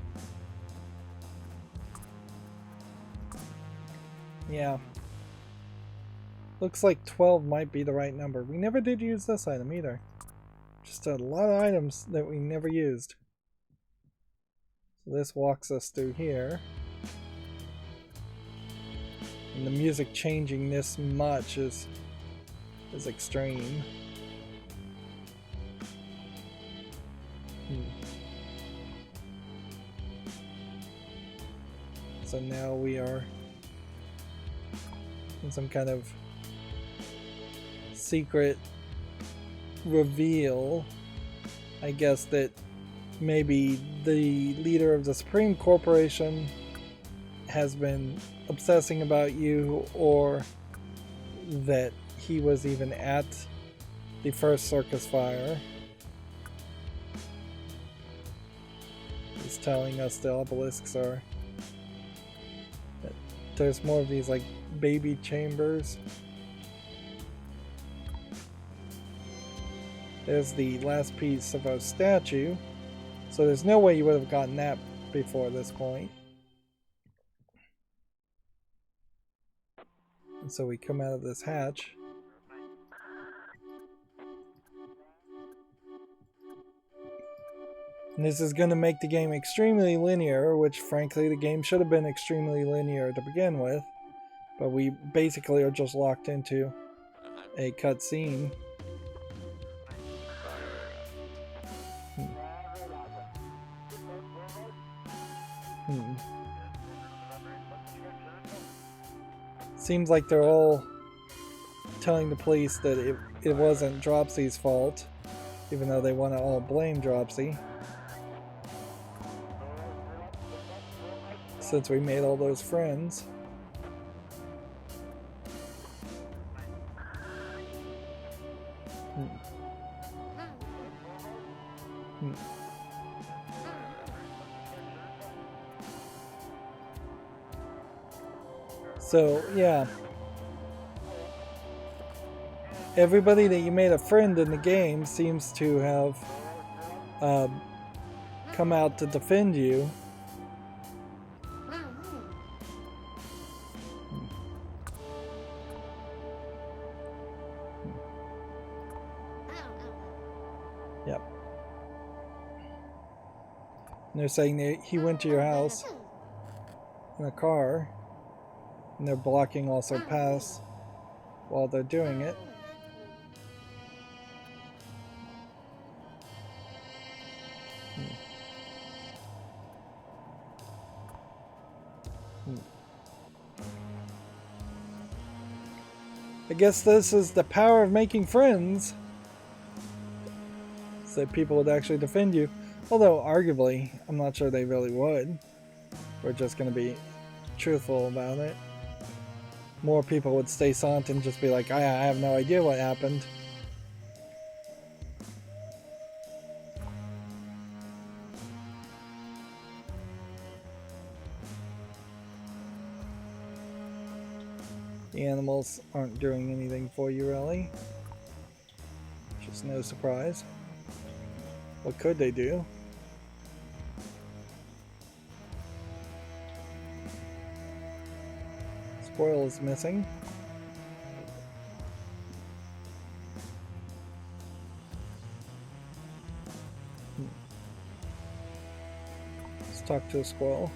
Yeah. Looks like 12 might be the right number. We never did use this item either. Just a lot of items that we never used. So this walks us through here. And the music changing this much is extreme. So now we are in some kind of secret reveal, I guess, that maybe the leader of the Supreme Corporation has been obsessing about you, or that he was even at the first circus fire. He's telling us the obelisks are that there's more of these like baby chambers. There's the last piece of our statue, so there's no way you would have gotten that before this point. And so we come out of this hatch. And this is going to make the game extremely linear, which frankly the game should have been extremely linear to begin with. But we basically are just locked into a cutscene. Seems like they're all telling the police that it wasn't Dropsy's fault, even though they want to all blame Dropsy. Since we made all those friends. So, yeah. Everybody that you made a friend in the game seems to have come out to defend you. Yep. And they're saying that he went to your house in a car, and they're blocking also paths while they're doing it. I guess this is the power of making friends. So that people would actually defend you. Although, arguably, I'm not sure they really would. We're just going to be truthful about it. More people would stay silent and just be like, I have no idea what happened. The animals aren't doing anything for you, really. Just no surprise. What could they do? Spoil is missing. Let's talk to a squirrel.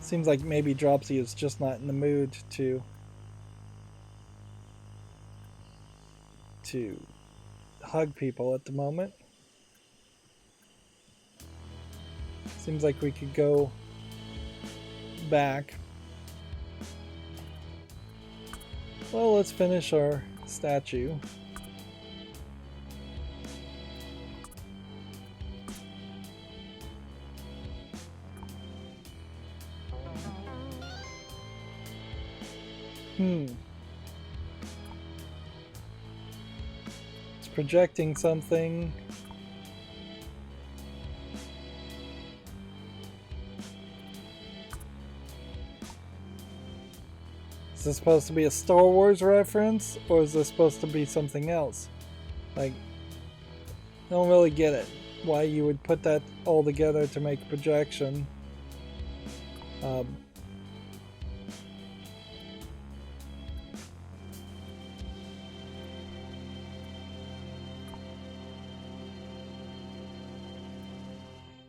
Seems like maybe Dropsy is just not in the mood to hug people at the moment. Seems like we could go back. Well, let's finish our statue. It's projecting something. Is this supposed to be a Star Wars reference, or is this supposed to be something else? Like, I don't really get it. Why you would put that all together to make a projection.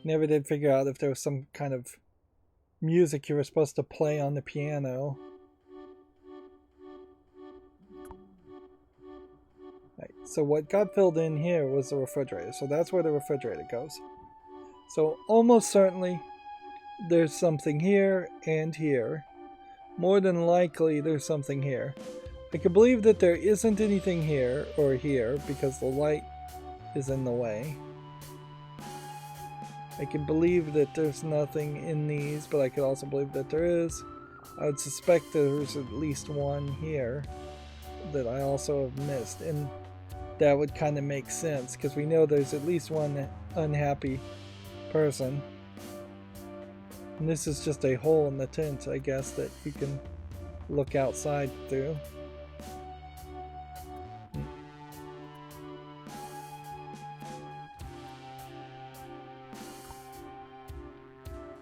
Never did figure out if there was some kind of music you were supposed to play on the piano. Right, so what got filled in here was the refrigerator. So that's where the refrigerator goes. So almost certainly there's something here and here. More than likely there's something here. I can believe that there isn't anything here or here because the light is in the way. I can believe that there's nothing in these, but I could also believe that there is. I would suspect there's at least one here that I also have missed, and that would kind of make sense because we know there's at least one unhappy person. And this is just a hole in the tent, I guess, that you can look outside through.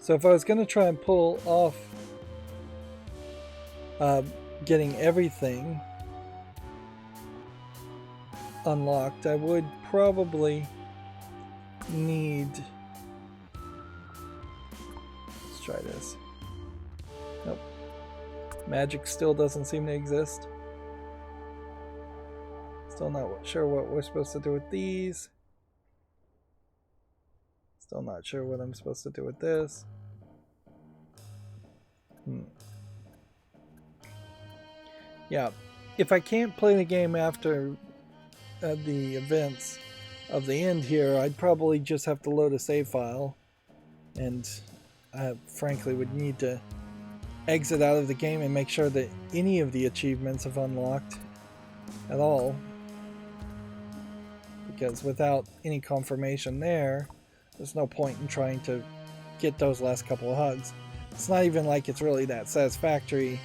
So if I was going to try and pull off getting everything unlocked, I would probably need... Let's try this. Nope. Magic still doesn't seem to exist. Still not sure what we're supposed to do with these. Still not sure what I'm supposed to do with this. Yeah, if I can't play the game after the events of the end here, I'd probably just have to load a save file, and I frankly would need to exit out of the game and make sure that any of the achievements have unlocked at all, because without any confirmation there's no point in trying to get those last couple of hugs. It's not even like it's really that satisfactory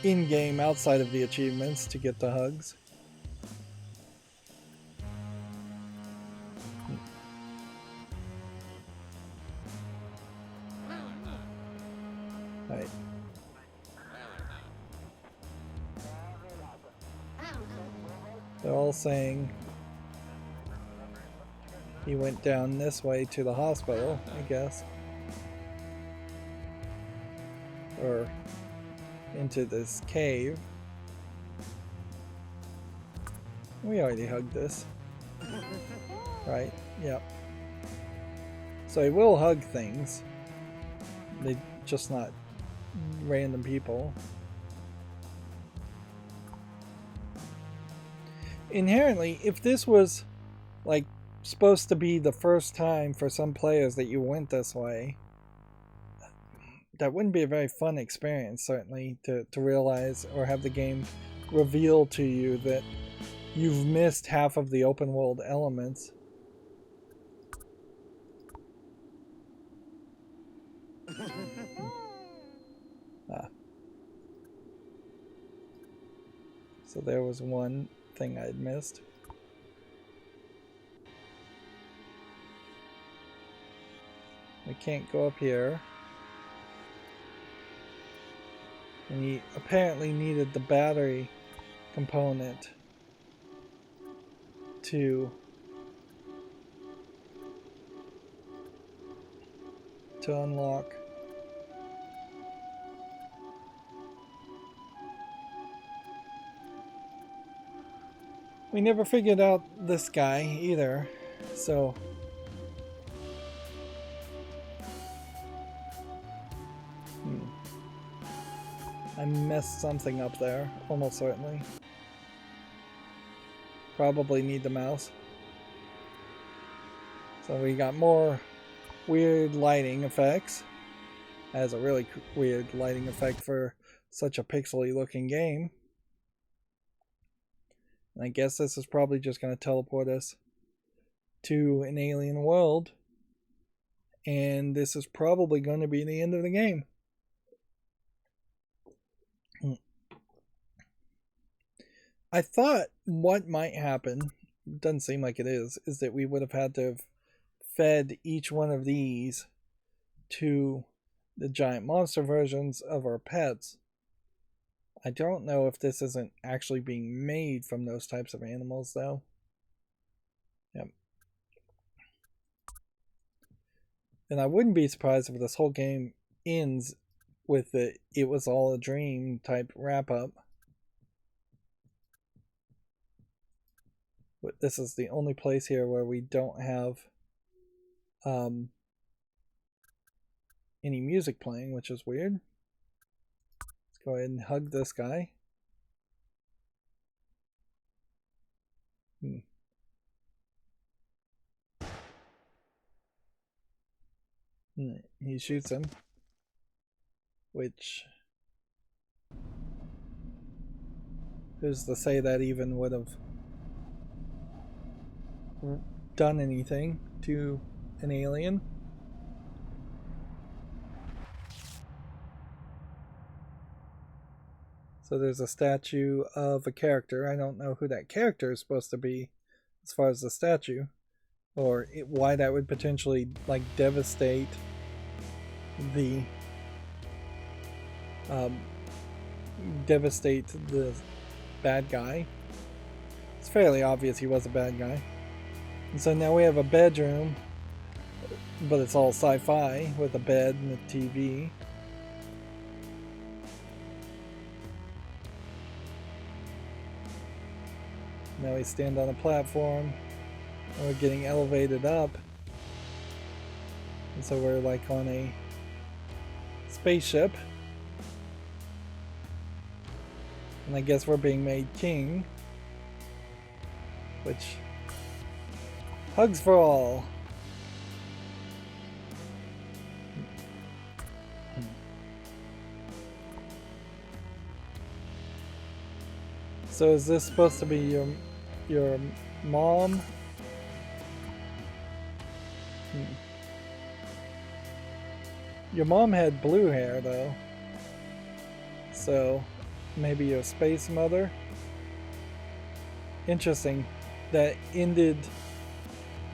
in-game outside of the achievements to get the hugs. Right. They're all saying he went down this way to the hospital, I guess. Or into this cave. We already hugged this. Right, yep. So he will hug things. They're just not random people. Inherently, if this was like supposed to be the first time for some players that you went this way, that wouldn't be a very fun experience, certainly, to realize or have the game reveal to you that you've missed half of the open world elements. So there was one thing I'd missed. We can't go up here. And he apparently needed the battery component to unlock. We never figured out this guy either, so I messed something up there, almost certainly. Probably need the mouse. So we got more weird lighting effects. That has a really weird lighting effect for such a pixely looking game. And I guess this is probably just going to teleport us to an alien world. And this is probably going to be the end of the game. I thought what might happen, doesn't seem like it is that we would have had to have fed each one of these to the giant monster versions of our pets. I don't know if this isn't actually being made from those types of animals, though. Yep. And I wouldn't be surprised if this whole game ends with the "it was all a dream" type wrap-up. But this is the only place here where we don't have any music playing, which is weird. Let's go ahead and hug this guy. He shoots him, which, who's to say that even would have done anything to an alien? So there's a statue of a character. I don't know who that character is supposed to be as far as the statue, or why that would potentially like devastate the bad guy. It's fairly obvious he was a bad guy. And so now we have a bedroom, but it's all sci-fi with a bed and a TV. Now we stand on a platform and we're getting elevated up. And so we're like on a spaceship. And I guess we're being made king. Which, hugs for all. So is this supposed to be your mom? Your mom had blue hair though. So maybe your space mother? Interesting. That ended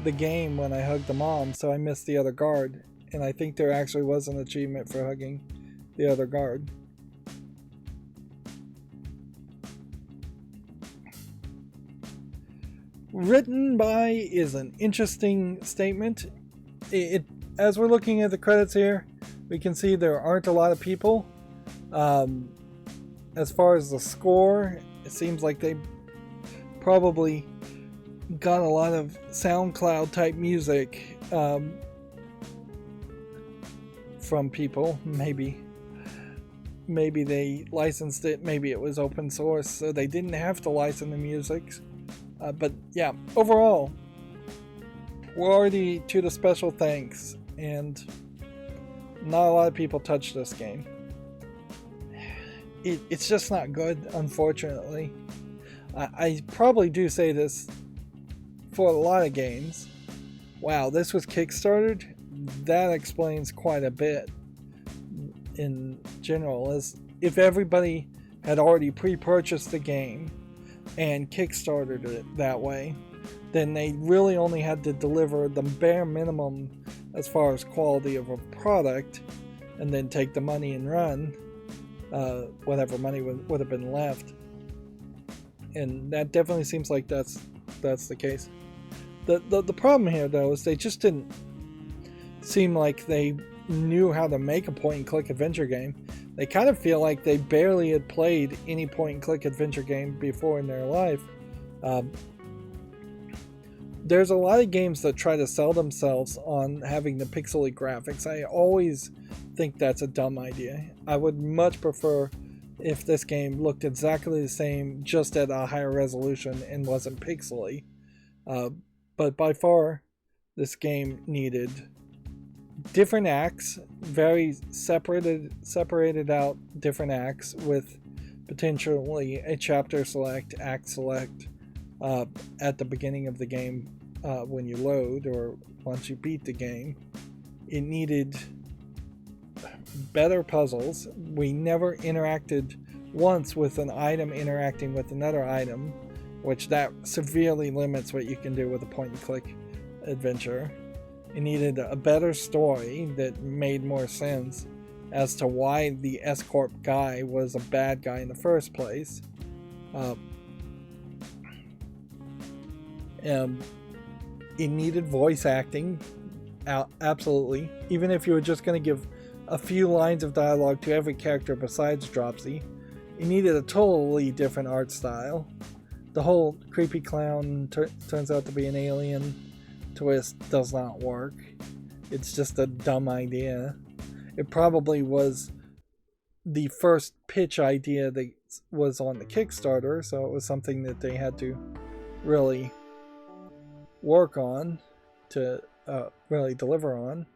the game when I hugged the mom, so I missed the other guard. And I think there actually was an achievement for hugging the other guard. Written by is an interesting statement. As we're looking at the credits here, we can see there aren't a lot of people. As far as the score, it seems like they probably got a lot of SoundCloud type music from people. Maybe they licensed it, maybe it was open source, so they didn't have to license the music. But yeah, overall, we're already to the special thanks, and not a lot of people touch this game. It's just not good, unfortunately. I probably do say this for a lot of games. Wow, this was kickstarted? That explains quite a bit in general. As if everybody had already pre-purchased the game and kickstarted it that way, then they really only had to deliver the bare minimum as far as quality of a product, and then take the money and run. Whatever money would have been left. And that definitely seems like that's the case. The problem here though is they just didn't seem like they knew how to make a point and click adventure game. They kind of feel like they barely had played any point and click adventure game before in their life. There's a lot of games that try to sell themselves on having the pixely graphics. I always think that's a dumb idea. I would much prefer if this game looked exactly the same, just at a higher resolution and wasn't pixely. But by far, this game needed different acts, very separated out different acts with potentially a chapter select, act select at the beginning of the game when you load or once you beat the game. It needed better puzzles. We never interacted once with an item interacting with another item, which that severely limits what you can do with a point and click adventure. It needed a better story that made more sense as to why the S-Corp guy was a bad guy in the first place. It needed voice acting, absolutely. Even if you were just going to give a few lines of dialogue to every character besides Dropsy, it needed a totally different art style. The whole creepy clown turns out to be an alien twist does not work. It's just a dumb idea. It probably was the first pitch idea that was on the Kickstarter, so it was something that they had to really work on to really deliver on.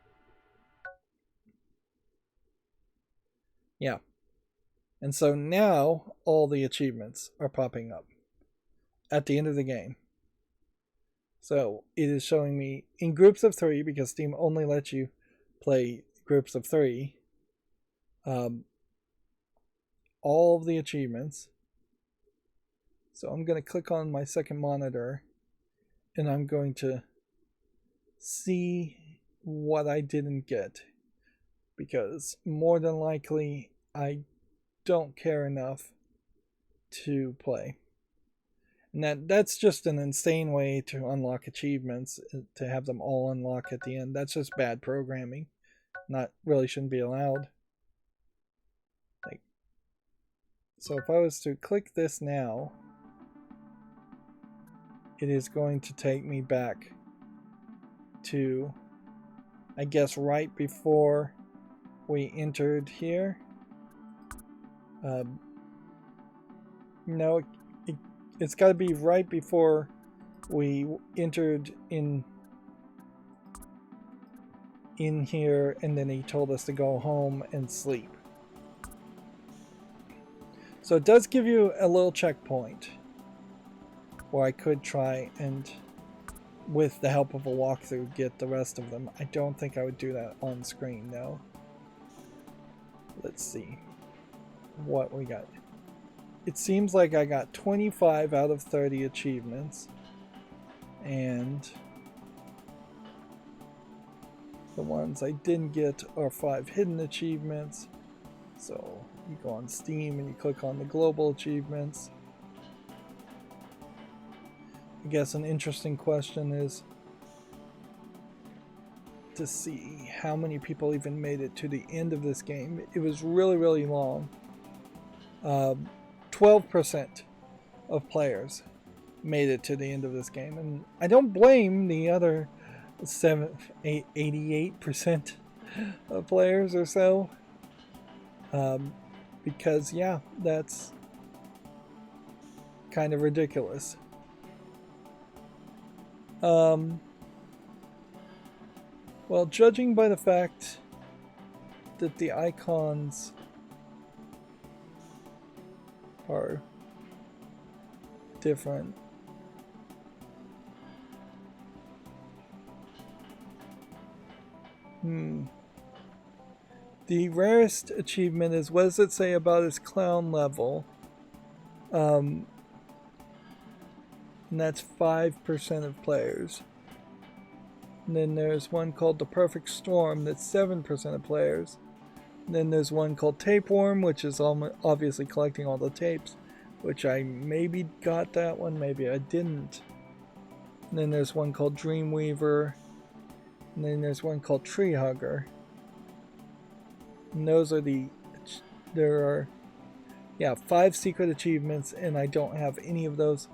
Yeah. And so now all the achievements are popping up at the end of the game. So it is showing me in groups of 3, because Steam only lets you play groups of 3, all of the achievements. So I'm going to click on my second monitor and I'm going to see what I didn't get, because more than likely I don't care enough to play. And that's just an insane way to unlock achievements, to have them all unlock at the end. That's just bad programming. Really shouldn't be allowed. Like, so if I was to click this now, it is going to take me back to, I guess, right before we entered here. No, it's got to be right before we entered in here, and then he told us to go home and sleep. So it does give you a little checkpoint where I could try and, with the help of a walkthrough, get the rest of them. I don't think I would do that on screen though. Let's see what we got. It seems like I got 25 out of 30 achievements, and the ones I didn't get are 5 hidden achievements. So you go on Steam and you click on the global achievements. I guess an interesting question is to see how many people even made it to the end of this game. It was really, really long. 12% of players made it to the end of this game, and I don't blame the other 88% of players or so, because yeah, that's kind of ridiculous. Well, judging by the fact that the icons are different, the rarest achievement is, what does it say about his clown level? And that's 5% of players. And then there's one called the Perfect Storm, that's 7% of players. And then there's one called Tapeworm, which is obviously collecting all the tapes, which I maybe got that one, maybe I didn't. And then there's one called Dreamweaver. And then there's one called Tree Hugger. And those are there are, yeah, 5 secret achievements, and I don't have any of those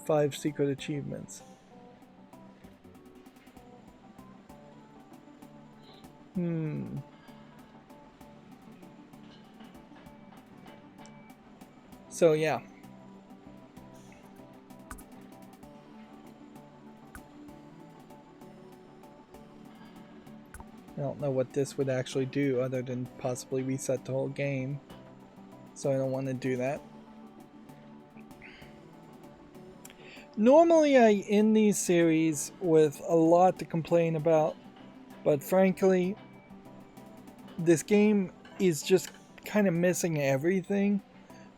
5 secret achievements. So yeah. I don't know what this would actually do other than possibly reset the whole game. So I don't want to do that. Normally I end these series with a lot to complain about, but frankly, this game is just kind of missing everything.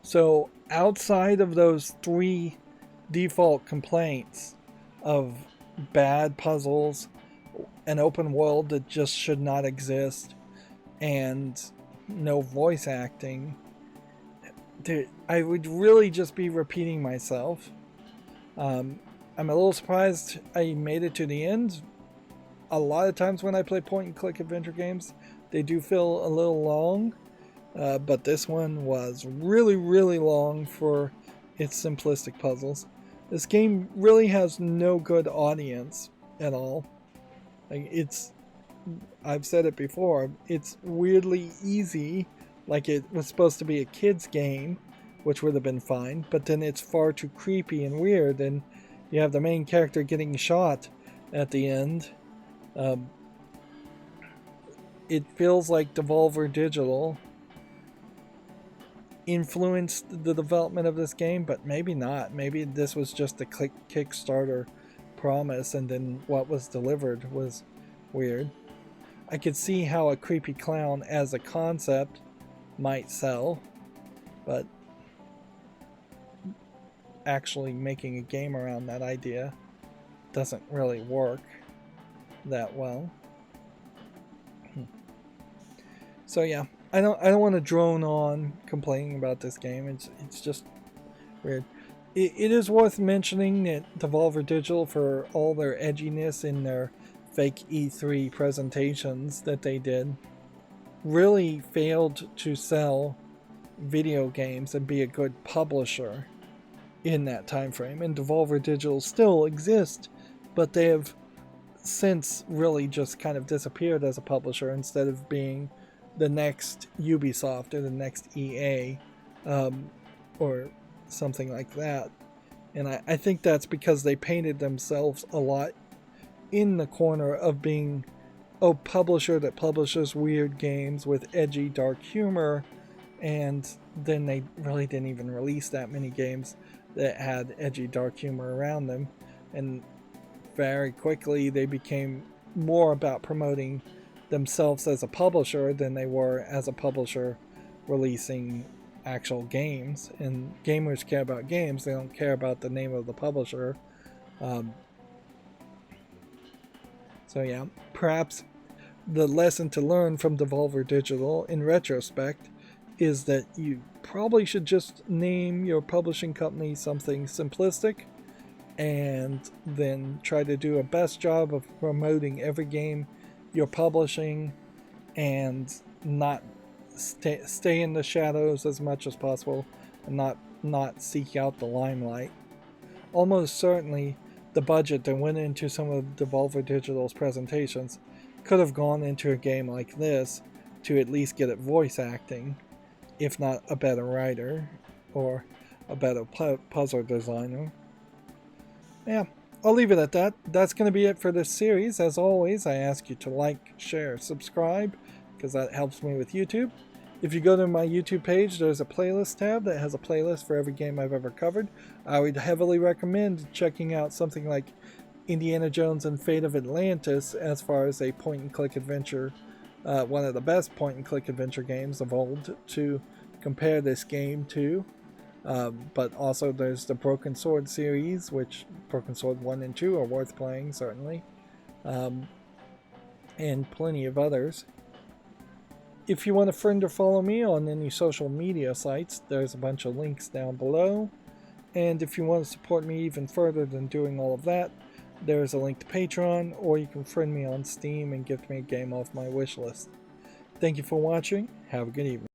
So outside of those 3 default complaints of bad puzzles, an open world that just should not exist, and no voice acting, I would really just be repeating myself. I'm a little surprised I made it to the end. A lot of times when I play point and click adventure games, they do feel a little long, but this one was really, really long for its simplistic puzzles. This game really has no good audience at all. Like, I've said it before, it's weirdly easy, like it was supposed to be a kid's game, which would have been fine, but then it's far too creepy and weird, and you have the main character getting shot at the end. It feels like Devolver Digital influenced the development of this game, but maybe not. Maybe this was just a Kickstarter promise, and then what was delivered was weird. I could see how a creepy clown as a concept might sell, but actually making a game around that idea doesn't really work that well. So yeah, I don't want to drone on complaining about this game. It's just weird. It is worth mentioning that Devolver Digital, for all their edginess in their fake E3 presentations that they did, really failed to sell video games and be a good publisher. in that time frame, and Devolver Digital still exist, but they have since really just kind of disappeared as a publisher instead of being the next Ubisoft or the next EA, or something like that. And I think that's because they painted themselves a lot in the corner of being a publisher that publishes weird games with edgy, dark humor, and then they really didn't even release that many games that had edgy, dark humor around them. And very quickly they became more about promoting themselves as a publisher than they were as a publisher releasing actual games. And gamers care about games, they don't care about the name of the publisher. So yeah, perhaps the lesson to learn from Devolver Digital in retrospect is that you probably should just name your publishing company something simplistic and then try to do a best job of promoting every game you're publishing and not stay in the shadows as much as possible and not seek out the limelight. Almost certainly the budget that went into some of Devolver Digital's presentations could have gone into a game like this to at least get it voice acting, if not a better writer or a better puzzle designer. Yeah, I'll leave it at that. That's going to be it for this series. As always, I ask you to like, share, subscribe, because that helps me with YouTube. If you go to my YouTube page, there's a playlist tab that has a playlist for every game I've ever covered. I would heavily recommend checking out something like Indiana Jones and Fate of Atlantis as far as a point-and-click adventure, one of the best point-and-click adventure games of old to compare this game to. But also there's the Broken Sword series, which Broken Sword 1 and 2 are worth playing, certainly. And plenty of others. If you want to friend or follow me on any social media sites, there's a bunch of links down below. And if you want to support me even further than doing all of that, there's a link to Patreon, or you can friend me on Steam and gift me a game off my wish list. Thank you for watching. Have a good evening.